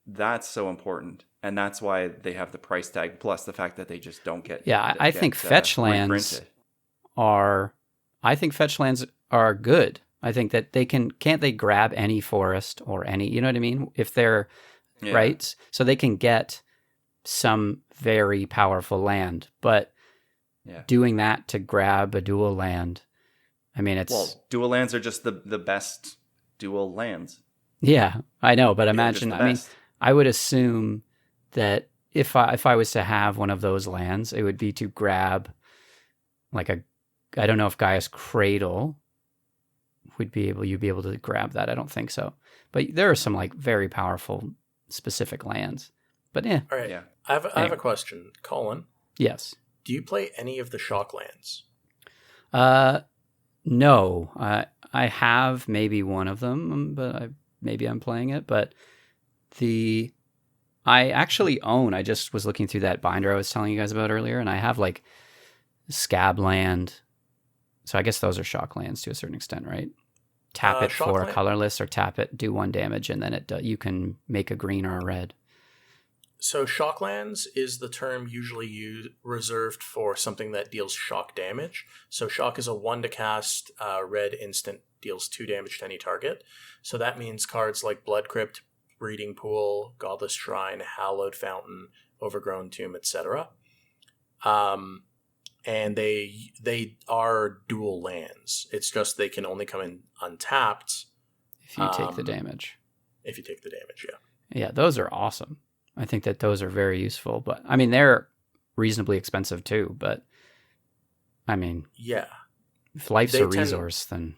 That's so important. And that's why they have the price tag, plus the fact that they just don't get. Yeah, I think fetch lands reprinted. are. I think fetch lands are good. I think that can't they grab any forest or any, you know what I mean? If they're right, so they can get some very powerful land, but doing that to grab a dual land, I mean, dual lands are just the best dual lands. Yeah, I know, but imagine, just I mean, I would assume that if I was to have one of those lands, it would be to grab like I don't know if Gaia's Cradle you'd be able to grab that. I don't think so. But there are some like very powerful specific lands. But yeah. All right. Yeah. I have a question, Colin. Yes. Do you play any of the shock lands? No. I have maybe one of them, but maybe I'm playing it, but I actually own, I just was looking through that binder I was telling you guys about earlier, and I have like Scab Land. So I guess those are shock lands to a certain extent, right? Tap it for a colorless, or tap it, do 1 damage, and then you can make a green or a red. So shock lands is the term usually reserved for something that deals shock damage. So shock is a 1 to cast, red instant, deals 2 damage to any target. So that means cards like Blood Crypt, Breeding Pool, Godless Shrine, Hallowed Fountain, Overgrown Tomb, etc. And they are dual lands. It's just they can only come in untapped. If you take the damage. If you take the damage, yeah. Yeah, those are awesome. I think that those are very useful. But, I mean, they're reasonably expensive too. But, I mean, yeah, if life's a resource, then...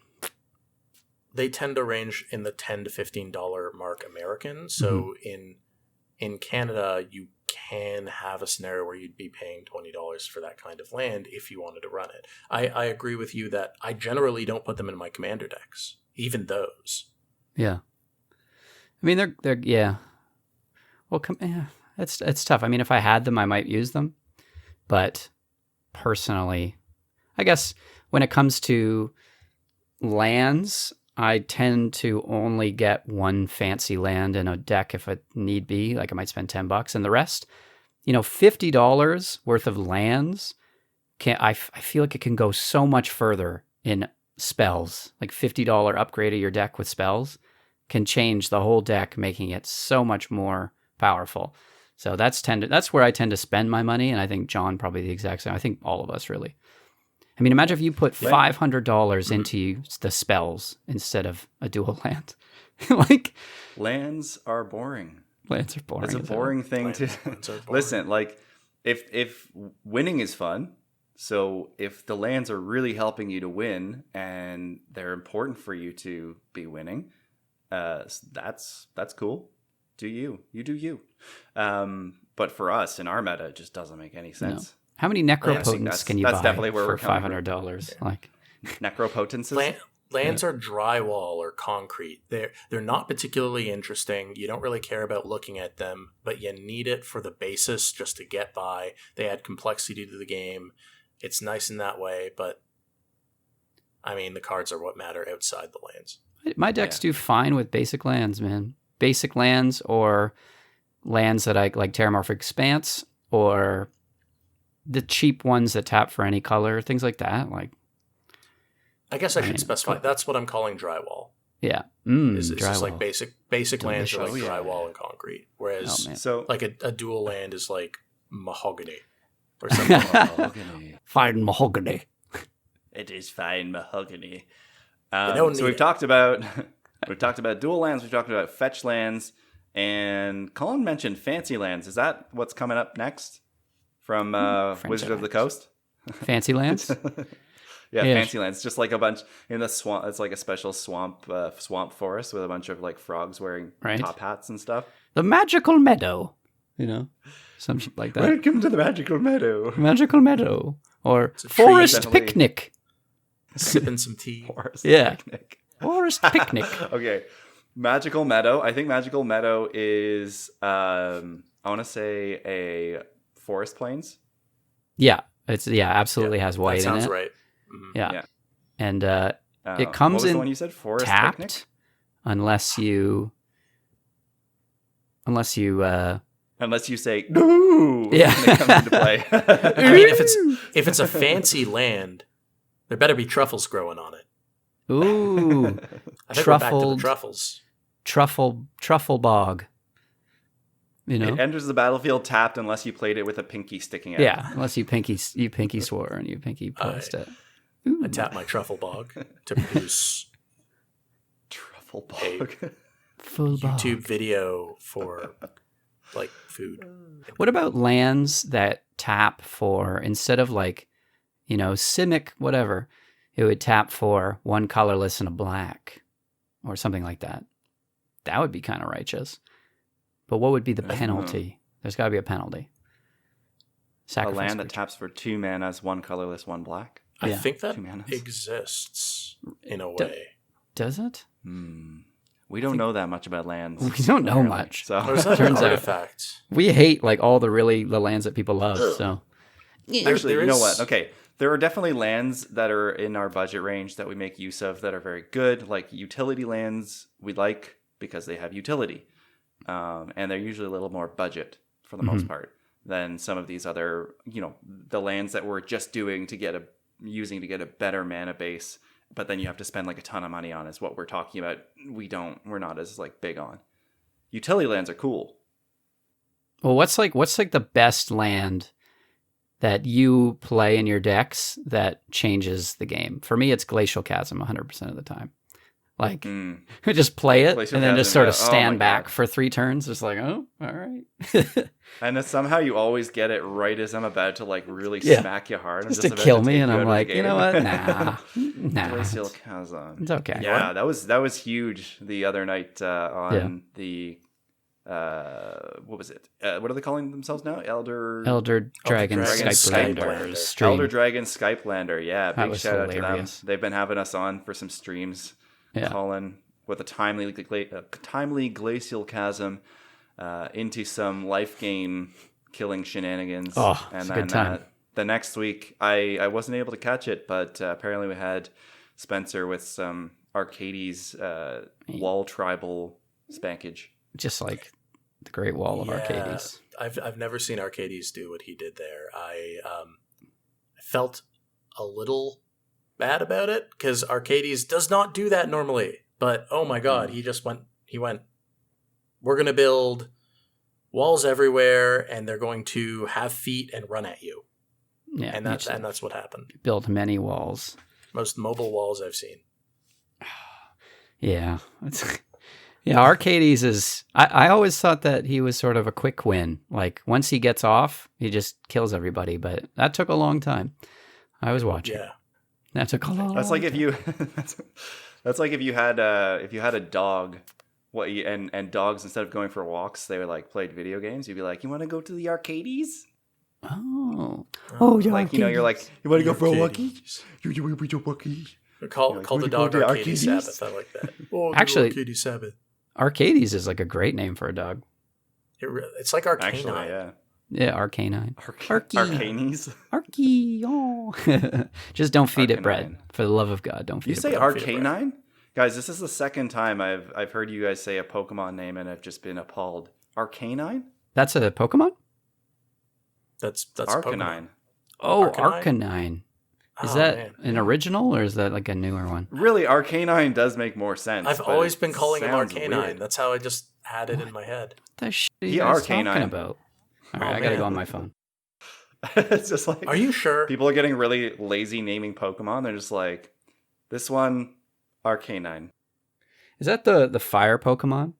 They tend to range in the $10 to $15 mark American. So in Canada, you can have a scenario where you'd be paying $20 for that kind of land if you wanted to run it. I agree with you that I generally don't put them in my commander decks, even those. Yeah. I mean, they're yeah. Well, it's tough. I mean, if I had them, I might use them. But personally, I guess when it comes to lands, I tend to only get 1 fancy land in a deck if it need be. Like I might spend $10, and the rest, $50 worth of lands. I feel like it can go so much further in spells. Like $50 upgrade of your deck with spells can change the whole deck, making it so much more powerful. So that's where I tend to spend my money, and I think John probably the exact same. I think all of us really. I mean, imagine if you put $500 into the spells instead of a dual land. Like, lands are boring. Lands are boring. It's a boring thing to listen. Like, if winning is fun, so if the lands are really helping you to win and they're important for you to be winning, that's cool. Do you do you? But for us in our meta, it just doesn't make any sense. No. How many necropotents can you buy definitely where for we're coming $500? from. Like necropotents. Lands are drywall or concrete. They're not particularly interesting. You don't really care about looking at them, but you need it for the basis just to get by. They add complexity to the game. It's nice in that way, but I mean, the cards are what matter outside the lands. My decks do fine with basic lands, man. Basic lands or lands that I like Terramorphic Expanse or the cheap ones that tap for any color, things like that. Like, I guess I should specify. That's what I'm calling drywall. yeah, It's drywall. just like basic lands are like Delicious. drywall and concrete, whereas So like a dual land is like mahogany or something. mahogany. Fine mahogany. It is fine mahogany. don't So need we've it. talked about dual lands. We've talked about fetch lands, and Colin mentioned fancy lands. Is that what's coming up next from Wizard of the Coast? Fancy lands. Yeah, Yeah. fancy lands. Just like a bunch in the swamp. It's like a special swamp forest with a bunch of like frogs wearing Right. top hats and stuff. The magical meadow. Some shit like that. Welcome to the magical meadow. Magical meadow or a tree, forest definitely. picnic. Sipping some tea. Forest Yeah. picnic. Forest picnic. Okay, magical meadow. I think magical meadow is I want to say a forest plains. Yeah, absolutely has white That sounds in it. right. Mhm. Yeah. Yeah. And What comes was in the one you said? Forest tapped picnic. unless you Unless you say no, Yeah. when it comes into play. I mean, if it's a fancy land, there better be truffles growing on it. ooh, I think we're back to the Truffled. truffles. truffle bog. It enters the battlefield tapped unless you played it with a pinky sticking out. Yeah, unless you pinky swore and you pinky placed it. I tap my truffle bog to produce Truffle bog. Full bog. YouTube video for like food. What about lands that tap for, instead of like, Simic, whatever, it would tap for one colorless and a black or something like that? That would be kind of righteous. But what would be the penalty? There's got to be a penalty. A Sacrifice land that creature. taps for 2 manas, 1 colorless, 1 black. I Yeah. think that 2 manas. exists in a way. Does it? We don't know that much about lands. We don't know apparently. much. So Or is that an Turns out. artifact? We hate like all the lands that people love. So actually, there you know is- what? Okay, there are definitely lands that are in our budget range that we make use of that are very good. Like utility lands, we like because they have utility, and they're usually a little more budget for the most part than some of these other, the lands that we're just using to get a better mana base. But then you have to spend like a ton of money on is what we're talking about. We're not as like big on. Utility lands are cool. well, what's like the best land that you play in your decks that changes the game? For me, it's Glacial Chasm 100% of the time. Like, just play it Glacial and then just Chasm, sort of yeah. Oh stand my back God. for 3 turns. Just like, oh, all right. And then somehow you always get it right as I'm about to like really Yeah. smack you hard. I'm just to about kill me, take and you I'm out of the like, you game. know what? Nah. Glacial Chasm. It's okay. Yeah, that was huge the other night on the what was it? What are they calling themselves now? Elder Dragon Dragon Skype Skype stream. Elder Dragon Skype Lander. Yeah, That big was shout out to hilarious. them. They've been having us on for some streams. Yeah. Colin with a timely Glacial Chasm into some life gain killing shenanigans. Oh, and it's a then good time. the next week I wasn't able to catch it, but apparently we had Spencer with some Arcades wall tribal spankage. Just like the Great Wall of Arcades. I've never seen Arcades do what he did there. I felt a little bad about it because Arcades does not do that normally. But oh my god, he went, we're going to build walls everywhere and they're going to have feet and run at you. Yeah, And that's what happened. built many walls. Most mobile walls I've seen. Yeah. Arcades is... I always thought that he was sort of a quick win. Like, once he gets off, he just kills everybody. But that took a long time. I was watching. Yeah. That took a long That's like if time. you that's like if you had a dog and dogs, instead of going for walks, they would like played video games. You'd be like, you want to go to the Arcades? Oh, yeah. Like, you're like, you want to go for a walkie? Arcades. You want to be a walkie? Call Like, the wanna go dog to Arcades Arcades? Sabbath. I like that. Oh, Actually- Arcades Sabbath. Arcades is like a great name for a dog. It's like Arcanine. Actually, yeah. Yeah, Arcanine. Arcanies. Arky, oh. Just don't feed it bread. Arcanine. For the love of God, don't feed You it say bread. Arcanine? Guys, this is the second time I've heard you guys say a Pokemon name and I've just been appalled. Arcanine? That's a Pokemon? That's Arcanine. Oh, Arcanine? Arcanine. Is Oh, that man. an original or is that like a newer one? Really, Arcanine does make more sense. I've but always it been calling him sounds Arcanine. weird. That's how I just had it in my head. What the shit are He you guys Arcanine. talking about? All right, Oh, I gotta go man. on my phone. It's just like, Are you sure? people are getting really lazy naming Pokemon. They're just like, this one, Arcanine. Is that the fire Pokemon?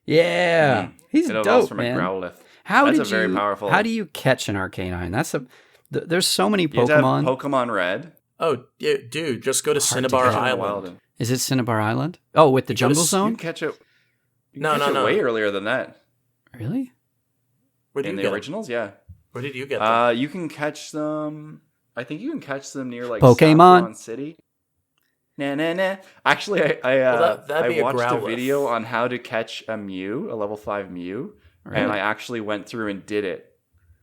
Yeah, he's It evolves dope, from man. a Growlithe. How That's did a very you? powerful- How do you catch an Arcanine? There's so many You have to have Pokemon. Pokemon Red. Oh, yeah, dude, just go to Hard to Cinnabar catch in the Island. wild. Is it Cinnabar Island? Oh, with the You gotta Jungle s- You Zone? can catch it. You No, can catch no, it no. way earlier than that. Really? Where do In you the get 'em? originals, yeah. Where did you get them? You can catch them. I think you can catch them near like Pokemon? Saffron City. Nah. Actually, That'd I be a watched a Growlithe. video on how to catch a Mew, a level 5 Mew, and Really? I actually went through and did it.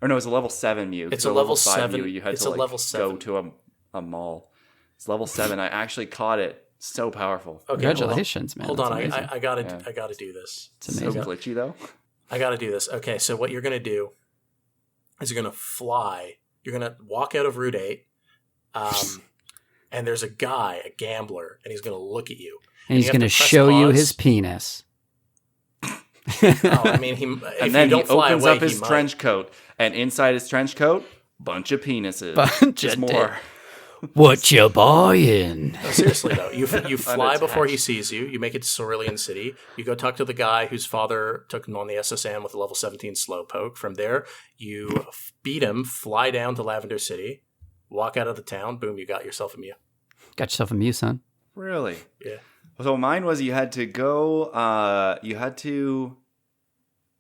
Or no, it was a level 7 Mew. It's 'cause a level 5 7 Mew, you had it's to a like level go 7. to a mall. It's level 7. I actually caught it. So powerful. Okay, Congratulations, man. Hold That's on, amazing. I gotta Yeah. I gotta do this. It's So amazing. glitchy though. I gotta do this. Okay, so what you're gonna do is you're gonna fly. You're gonna walk out of Route 8, and there's a guy, a gambler, and he's gonna look at you. And he's you have going to to press show you pause. his penis. Oh, I mean, if And then you he don't fly opens away, up his he might. trench coat, and inside his trench coat, bunch of penises. Bunch Just of more. What you buying? No, seriously though, you fly before he Unattached. sees you. You make it to Cerulean City. You go talk to the guy whose father took him on the SSN with a level 17 Slowpoke. From there, you beat him, fly down to Lavender City, walk out of the town. Boom, you got yourself a Mew. Got yourself a Mew, son. Really? Yeah. So mine was you had to go.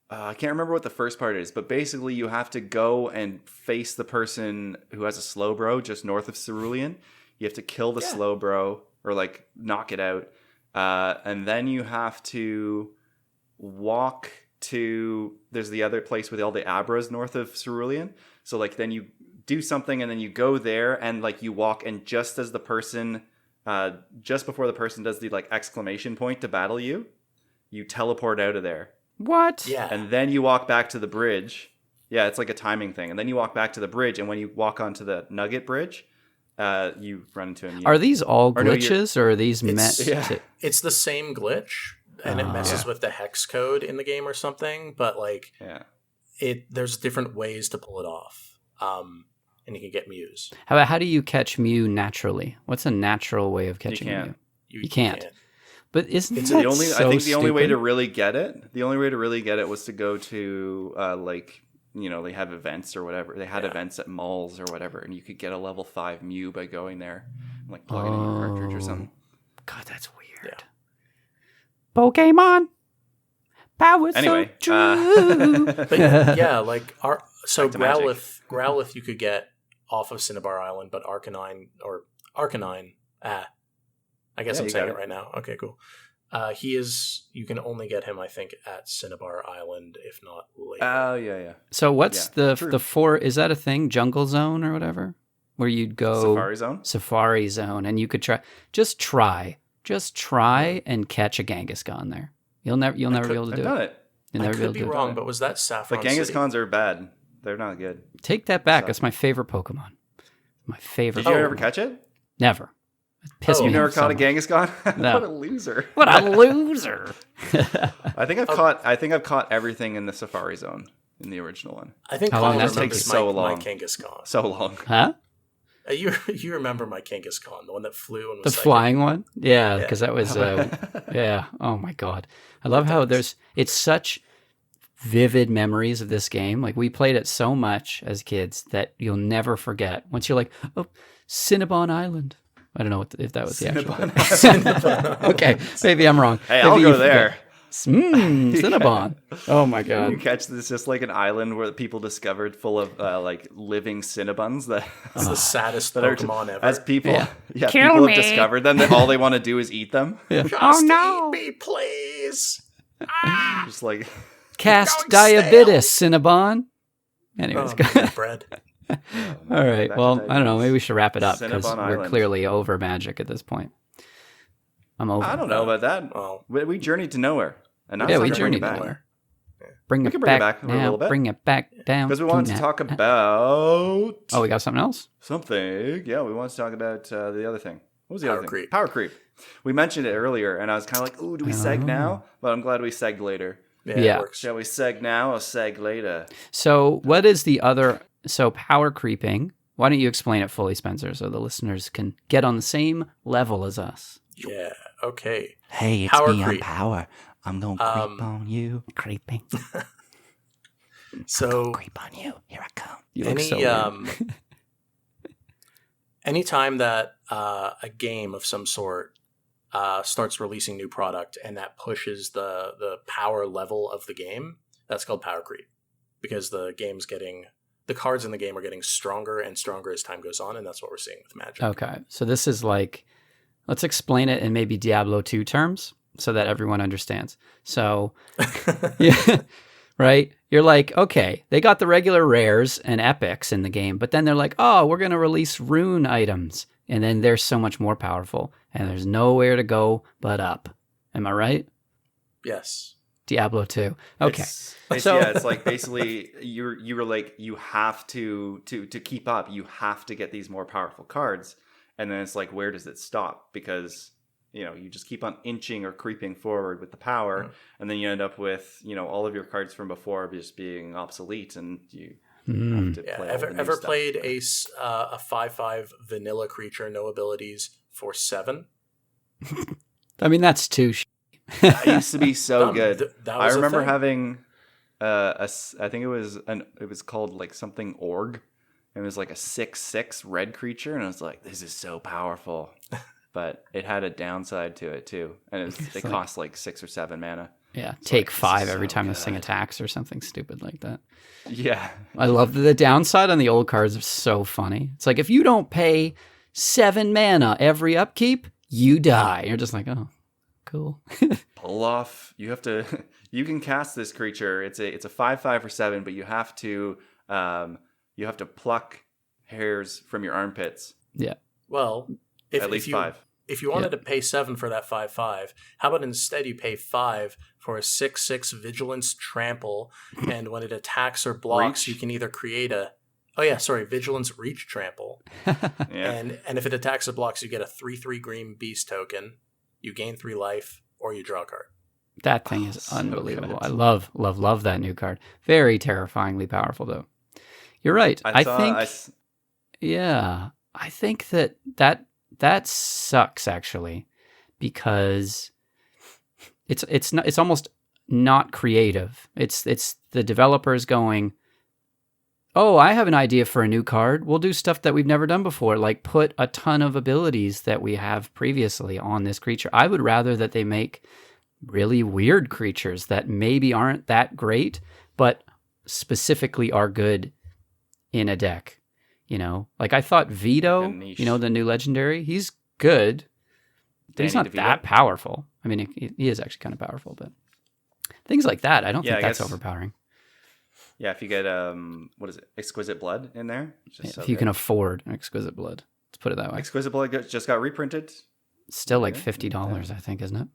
I can't remember what the first part is, but basically you have to go and face the person who has a Slowbro just north of Cerulean. You have to kill the Slowbro or like knock it out, and then you have to walk to. There's the other place with all the Abras north of Cerulean. So like then you do something and then you go there and like you walk and just as the person, just before the person does the like exclamation point to battle you, you teleport out of there. What? Yeah. And then you walk back to the bridge. Yeah, it's like a timing thing. And then you walk back to the bridge, and when you walk onto the Nugget Bridge, you run into a Mew. Are these all Or no, you're- glitches or are these meant yeah. to... It's the same glitch, and it messes with the hex code in the game or something. But like, Yeah. there's different ways to pull it off, and you can get Mews. How do you catch Mew naturally? What's a natural way of catching can't. Mew? You You can't. But isn't It's that The only so I think the only way to stupid? really get it, was to go to like they have events or whatever. They had events at malls or whatever, and you could get a level 5 Mew by going there, and, like plugging in your cartridge or something. God, that's weird. Pokemon. Power Anyway, so true. But yeah, like so Back to Magic. Growlithe you could get off of Cinnabar Island, but Arcanine. I guess Yeah, I'm you saying got it it. right now. Okay, cool. You can only get him, I think, at Cinnabar Island, if not later. Oh yeah. So what's Yeah, the four? Is that a thing? Jungle Zone or whatever, where you'd go Safari Zone. and you could just try and catch a Kangaskhan there. You'll never be able to I've do done it. it. You'll I never be able could to be do wrong, it. but was that The Saffron City? Kangaskhan's are bad. They're not good. it. Take that back. So- That's my favorite Pokemon. My favorite. Did you Pokemon. ever catch it? Never. It pissed Oh. me You never off so caught a much. Kangaskhan? No. What a loser. What a loser. I think I've caught everything in the Safari Zone in the original one. I think How long Colin does it take? remembers So my long. Kangaskhan. So long. Huh? You remember my Kangaskhan, the one that flew and was The psychic? flying one? Yeah, Yeah. because that was yeah. Oh my god. I love how it's such vivid memories of this game. Like we played it so much as kids that you'll never forget. Once you're like, oh, Cinnabon Island. I don't know if that was the actual. Cinnabon Okay, maybe I'm wrong. Hey, Maybe I'll you go there. Cinnabon. Oh my You god. catch this just like an island where people discovered full of like living Cinnabons that It's the saddest that are Pokemon ever. as people Yeah. people have discovered them that all they want to do is eat them. Just no. eat me, please. Just like Cast Going diabetes, Cinnabon. Anyways, Oh, bread. all right. back to Well, I don't know. diabetes. Maybe we should wrap it up because Cinnabon we're Island. clearly over Magic at this point. I'm over. I don't know about that. Well, We journeyed to nowhere, and now Yeah, it's we time to bring it journeyed back. nowhere. Bring We it can bring it back back a little now. bit. Bring it back down. Because we wanted to now. talk about Oh, we got something else? something. Yeah, we wanted to talk about the other thing. What was the Power other thing? creep. Power creep. We mentioned it earlier, and I was kind of like, ooh, do we seg now? But I'm glad we segged later. Yeah. It works. Shall we seg now or seg later? So, what is the other? So, power creeping. Why don't you explain it fully, Spencer, so the listeners can get on the same level as us? Yeah. Okay. Hey, it's Power me, creep. I'm Power. I'm gonna creep on you. Creeping. So Creep on you. Here I come. You look any so weird. anytime that a game of some sort starts releasing new product and that pushes the power level of the game, that's called power creep, because the cards in the game are getting stronger and stronger as time goes on, and that's what we're seeing with Magic. Okay, so this is like, let's explain it in maybe Diablo 2 terms so that everyone understands. So, yeah, right? You're like, okay, they got the regular rares and epics in the game, but then they're like, oh, we're going to release rune items. And then they're so much more powerful, and there's nowhere to go but up. Am I right? Yes. Diablo 2. Okay. It's like basically you were like, you have to keep up, you have to get these more powerful cards. And then it's like, where does it stop? Because, you just keep on inching or creeping forward with the power, and then you end up with, all of your cards from before just being obsolete, and you have to play all the new Ever stuff. played a 5/5 vanilla creature, no abilities for 7? I mean, that's too That used to be so good. That I was a remember thing. having I think it was called like something org. It was like a 6/6 red creature, and I was like, this is so powerful. But it had a downside to it too, and it cost like 6 or 7 mana. Yeah, take 5 every so time this thing good. attacks or something stupid like that. Yeah, I love the downside on the old cards is so funny. It's like if you don't pay 7 mana every upkeep, you die. You're just like, oh, cool. pull off. You have to. You can cast this creature. It's a 5/5 for 7, but you have to pluck hairs from your armpits. Yeah. Well, At least 5. If you wanted to pay 7 for that 5/5, how about instead you pay 5 for a 6/6 vigilance trample, and when it attacks or blocks, Reach? you can either create vigilance reach trample, Yeah. and if it attacks or blocks, you get a 3/3 green beast token, you gain 3 life, or you draw a card. That thing is so unbelievable. good. I love that new card. Very terrifyingly powerful, though. You're right. I think that sucks actually, because it's almost not creative. It's the developers going, oh, I have an idea for a new card. We'll do stuff that we've never done before, like put a ton of abilities that we have previously on this creature. I would rather that they make really weird creatures that maybe aren't that great, but specifically are good in a deck. Like I thought Vito, Like a niche. the new legendary, he's good, but he's Danny not DeVito? that powerful. I mean, he is actually kind of powerful, but things like that, I don't think I that's guess- overpowering. Yeah, if you get what is it, Exquisite Blood in there, it's just so If you can good. afford an Exquisite Blood, let's put it that way. Exquisite Blood just got reprinted. It's still like Yeah. $50, I think, isn't it?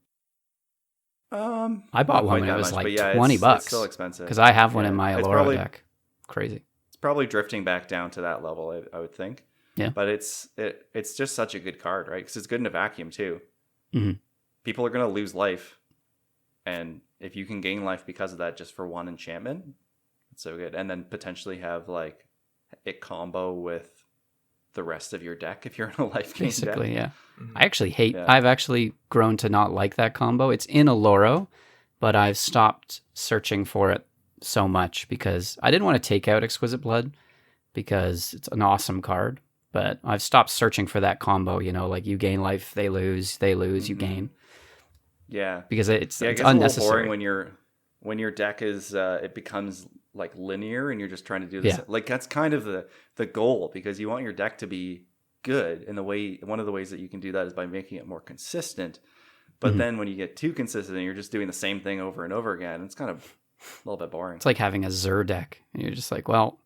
I bought one when it was like $20 It's still expensive because I have one in Yeah. my It's Allura probably- deck. Crazy. It's probably drifting back down to that level, I would think. Yeah. But it's just such a good card, right? Because it's good in a vacuum too. Mhm. People are gonna lose life, and if you can gain life because of that, just for one enchantment, it's so good. And then potentially have like it combo with the rest of your deck if you're in a life gain Basically, deck. yeah. I actually hate. Yeah. I've actually grown to not like that combo. It's in Allura, but I've stopped searching for it so much because I didn't want to take out Exquisite Blood because it's an awesome card. But I've stopped searching for that combo. Like you gain life, they lose, you gain, Yeah. because it's Yeah, it it's gets a little unnecessary. boring when your deck is it becomes like linear and you're just trying to do this. Yeah. Like that's kind of the goal, because you want your deck to be good, and one of the ways that you can do that is by making it more consistent. But Mhm. then when you get too consistent and you're just doing the same thing over and over again, it's kind of a little bit boring. It's like having a Zur deck, and you're just like, well,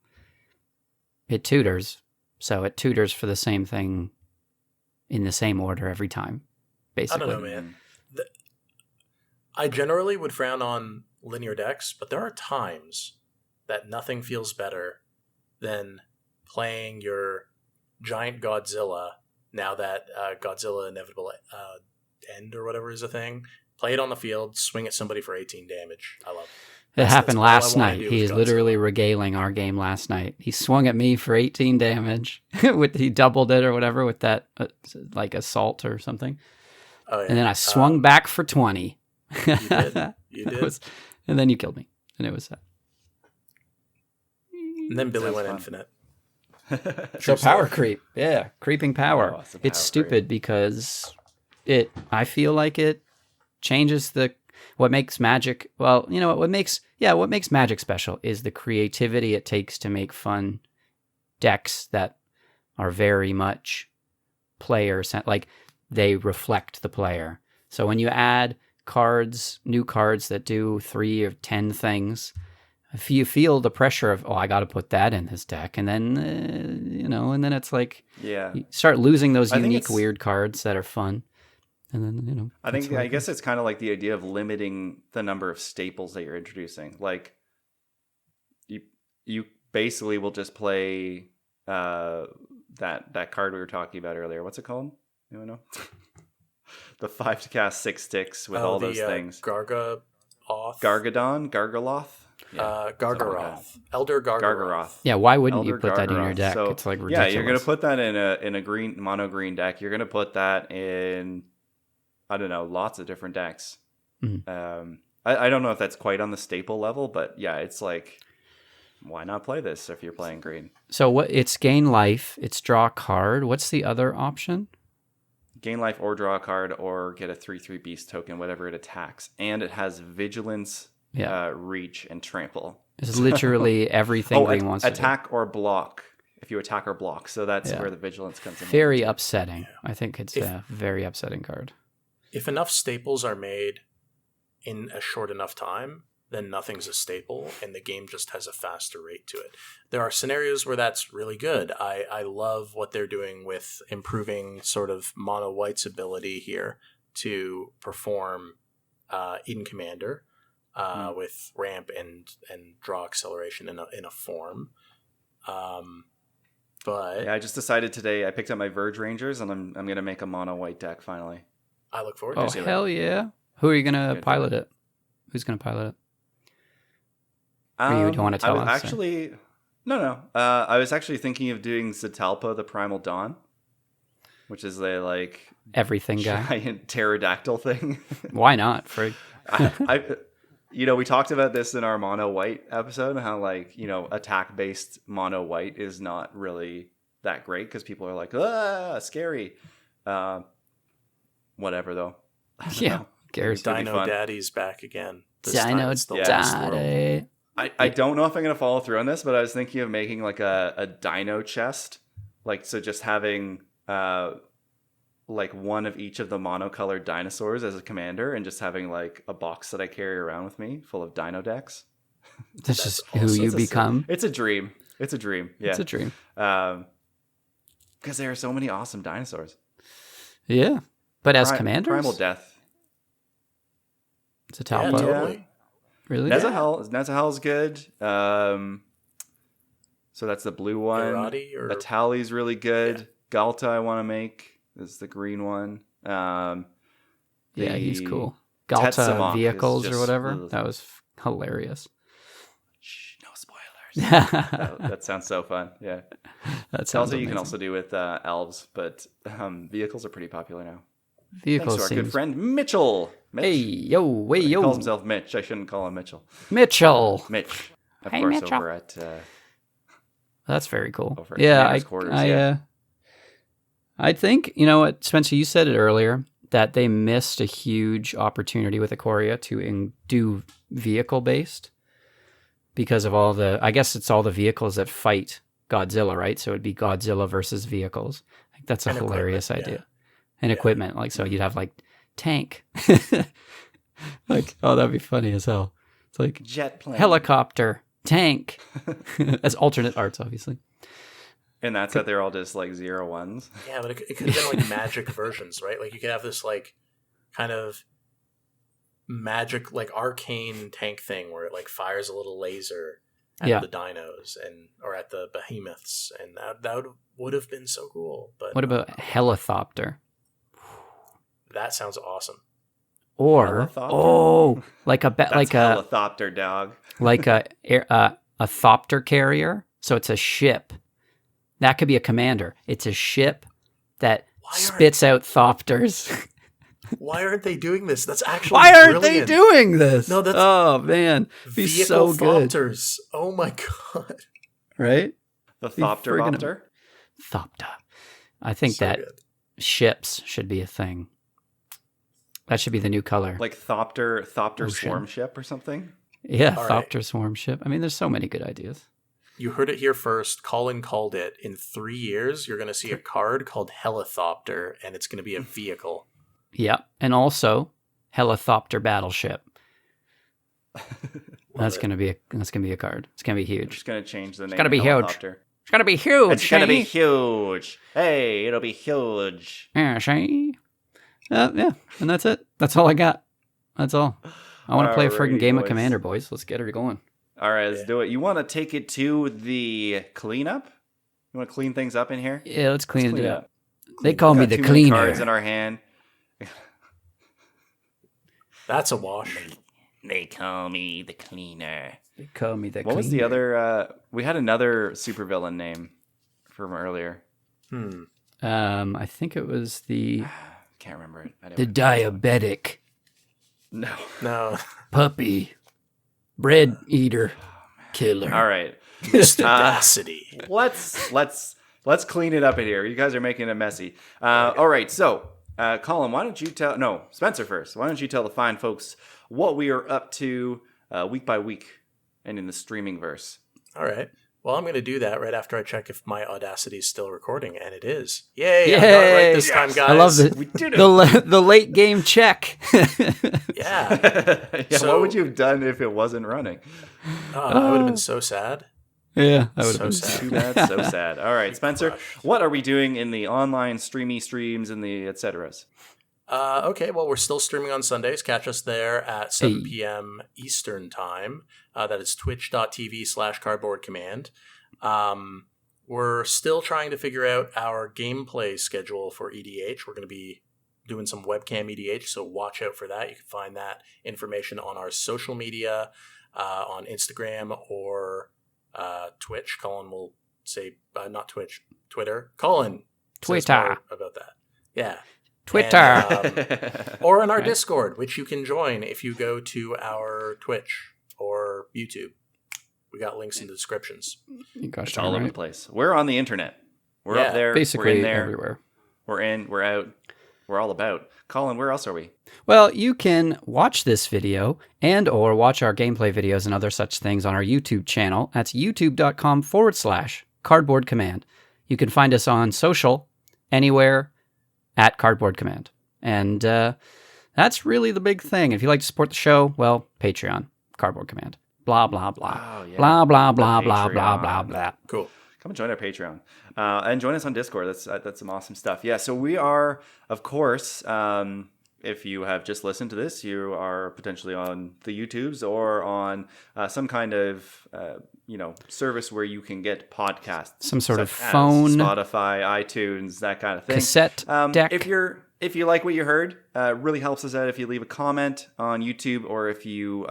it tutors, so it tutors for the same thing in the same order every time, I basically. don't know, man. I generally would frown on linear decks, but there are times that nothing feels better than playing your giant Godzilla, now that Godzilla Inevitable End or whatever is a thing. Play it on the field, swing at somebody for 18 damage. I love it. It happened all I last wanna night. do He with is literally Godzilla. regaling our game last night. He swung at me for 18 damage. He doubled it or whatever with that like assault or something. Oh, yeah. And then I swung back for 20. You did. You did. And then you killed me. And it was sad. And then Billy Sounds went fun. infinite. So power creep. Yeah, creeping power. Oh, it's a It's power stupid because I feel like it changes what makes Magic, well, you know, what makes Magic special is the creativity it takes to make fun decks that are very much like they reflect the player. So when you add new cards that do 3 or 10 things, if you feel the pressure of, I got to put that in this deck, and then, and then it's like, Yeah. you start losing those I think unique it's- weird cards that are fun. And then, I guess it's kind of like the idea of limiting the number of staples that you're introducing. Like, you basically will just play that card we were talking about earlier. What's it called? Anyone know? The 5 to cast 6 sticks with all those things. Gargadon? Gargaloth? Gargaroth. Elder Gargaroth. Gargaroth. Yeah, why wouldn't you Elder put that in your Gargaroth. deck? So, It's like yeah, ridiculous. you're gonna put that in a green mono green deck. You're gonna put that in, I don't know, lots of different decks. Mhm. I don't know if that's quite on the staple level, but yeah, it's like, why not play this if you're playing green? So it's gain life, it's draw a card. What's the other option? Gain life or draw a card or get a 3/3 beast token, whatever it attacks, and it has vigilance, reach, and trample. It's literally everything green wants to do. Attack or block. If you attack or block, so that's where the vigilance comes in. Very upsetting. I think it's a very upsetting card. If enough staples are made in a short enough time, then nothing's a staple and the game just has a faster rate to it. There are scenarios where that's really good. I love what they're doing with improving sort of mono white's ability here to perform in Commander with ramp and draw acceleration in a form. But yeah, I just decided today I picked up my Verge Rangers and I'm going to make a mono white deck finally. I look forward Oh, to it. hell yeah. Who are you going to pilot it? Who's going to pilot it? Or you don't want to tell us? Actually, no. I was actually thinking of doing Zatalpa, the Primal Dawn, which is a Everything guy. giant pterodactyl thing. Why not? Frig. We talked about this in our mono white episode, how attack based mono white is not really that great because people are like, scary. Whatever though. Yeah. Cares. It'd be Dino fun. Daddy's back again. This Dino time it's the last world. Daddy. I don't know if I'm going to follow through on this, but I was thinking of making like a dino chest. So just having one of each of the monocolored dinosaurs as a commander and just having a box that I carry around with me full of dino decks. This is who you It's a- become. It's a dream. It's a dream. Yeah. It's a dream. Because there are so many awesome dinosaurs. Yeah. But as commanders? Primal Death. It's a Yeah, Talpa. totally. Really? Nezahel is good. So that's the blue one. Irati or Atali's really good. Galta I want to make is the green one. Yeah, he's the cool. Galta Tetsamok is vehicles or just- whatever. ugh. That was hilarious. Shh, no spoilers. that sounds so fun. Yeah. That sounds Galta you can amazing. also do with elves, but vehicles are pretty popular now. Vehicles Thanks to our good seems... friend Mitchell. Mitch. Hey, yo, hey, He yo. calls himself Mitch. I shouldn't call him Mitchell. Mitchell. Mitch. Of Hey, course, Mitchell. over at... That's very cool. Over at Yeah, Commander's Quarters, I think, you know what, Spencer, you said it earlier, that they missed a huge opportunity with Ikoria to do vehicle-based because of all the, I guess it's all the vehicles that fight Godzilla, right? So it'd be Godzilla versus vehicles. I think that's a And hilarious equipment, idea. And equipment, so you'd have tank. That'd be funny as hell. It's like Jet plane. helicopter, tank, as alternate arts, obviously. And that's that they're all just 0-1s. Yeah, but it could have been magic versions, right? You could have this kind of magic, like arcane tank thing where it like fires a little laser at Yeah. the dinos or at the behemoths, and that would have been so cool. But What about Helithopter? that sounds awesome. Or Helithopter? like a That's like a Helithopter, dog. like a thopter carrier. So it's a ship. That could be a commander. It's a ship that spits out thopters. Why aren't they doing this? That's actually Why aren't brilliant. they doing this? No, that's oh man, be so vehicle good, thopters. Oh my god. right? The Be Thopter friggin' Bopter? Thopter. I think So that good. ships should be a thing. That should be the new color. Like Thopter Ocean. Swarm Ship or something? Yeah, All Thopter right. Swarm Ship. I mean, there's so many good ideas. You heard it here first. Colin called it. In 3 years, you're going to see a card called Helithopter, and it's going to be a vehicle. Yeah, and also Helithopter Battleship. That's it. gonna be a card. It's gonna be I'm huge. just going to change the name. gonna be huge. Helithopter. It's gonna be huge. It's going to be see? huge. Hey, it'll be huge. Yeah, see? Yeah, and that's it. That's all I got. That's all. I want to play a friggin' Alrighty, game of boys. Commander, boys. Let's get her going. All right, let's do it. You want to take it to the cleanup? You want to clean things up in here? Yeah, let's clean Clean it it up. up. They call me Got the too many cards in cleaner. our hand. That's a wash. They call me the cleaner. They call me the What cleaner. was the other? We had another supervillain name from earlier. I think it was the Can't remember it. I the diabetic No. No. puppy bread eater killer. All right. Mr. Audacity. Let's clean it up in here. You guys are making it messy. All right. So, Colin, why don't you tell? No, Spencer first. Why don't you tell the fine folks what we are up to week by week and in the streaming verse? All right. Well, I'm going to do that right after I check if my Audacity is still recording, and it is. Yay! Yay! I got it right this time, guys. I love the We did it. the late game check. Yeah. Yeah. So- What would you have done if it wasn't running? I would have been so sad. Yeah, that would So have been sad. Too bad. So sad. All right, Spencer. crushed. What are we doing in the online streams and the et ceteras? Okay, well, we're still streaming on Sundays. Catch us there at 7 Hey. p.m. Eastern Time. That is twitch.tv/cardboardcommand. We're still trying to figure out our gameplay schedule for EDH. We're going to be doing some webcam EDH, so watch out for that. You can find that information on our social media, on Instagram or Twitch. Colin will say, not Twitch, Twitter. Colin says Twitter. more about that. Yeah. Twitter. And, or in our Right. Discord, which you can join if you go to our Twitch or YouTube. We got links in the descriptions. You gosh It's darn all over right. the place. We're on the internet. We're Yeah, up there. we're Basically in there. everywhere. We're in. We're out. We're all about. Colin, where else are we? Well, you can watch this video and or watch our gameplay videos and other such things on our YouTube channel. That's youtube.com/cardboard command. You can find us on social anywhere at Cardboard Command. And that's really the big thing. If you like to support the show, well, Patreon, Cardboard Command. Blah, blah, blah. Oh, yeah. Blah, blah, The blah, blah, blah, Patreon. blah, blah. Cool. Come and join our Patreon and join us on Discord. That's some awesome stuff. Yeah, so we are, of course, if you have just listened to this, you are potentially on the YouTubes or on some kind of service where you can get podcasts, Some sort of such as phone. Spotify, iTunes, that kind of thing. Cassette deck. If you like what you heard, it really helps us out if you leave a comment on YouTube or if you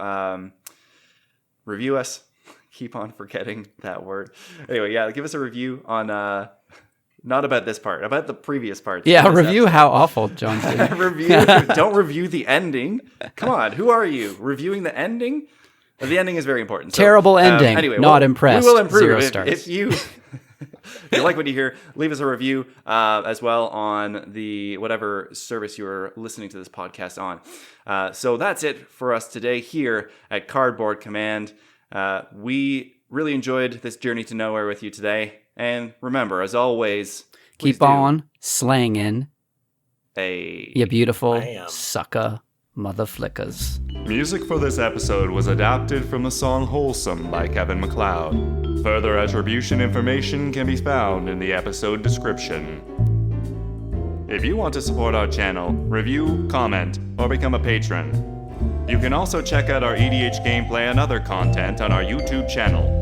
review us. Keep on forgetting that word. Anyway, yeah, give us a review on not about this part, about the previous parts. Yeah, of this review how awful John's doing. episode. Don't review the ending. Come on, who are you? Reviewing the ending? The ending is very important. So, Terrible ending. Anyway, Not impressed. We will improve 0 if, stars. if you. If you like what you hear, leave us a review as well on the whatever service you're listening to this podcast on. So that's it for us today here at Cardboard Command. We really enjoyed this journey to nowhere with you today. And remember, as always, please Keep do on slanging, a you beautiful Bam. sucker mother flickers. Music for this episode was adapted from the song Wholesome by Kevin MacLeod. Further attribution information can be found in the episode description. If you want to support our channel, review, comment, or become a patron, You can also check out our EDH gameplay and other content on our YouTube channel.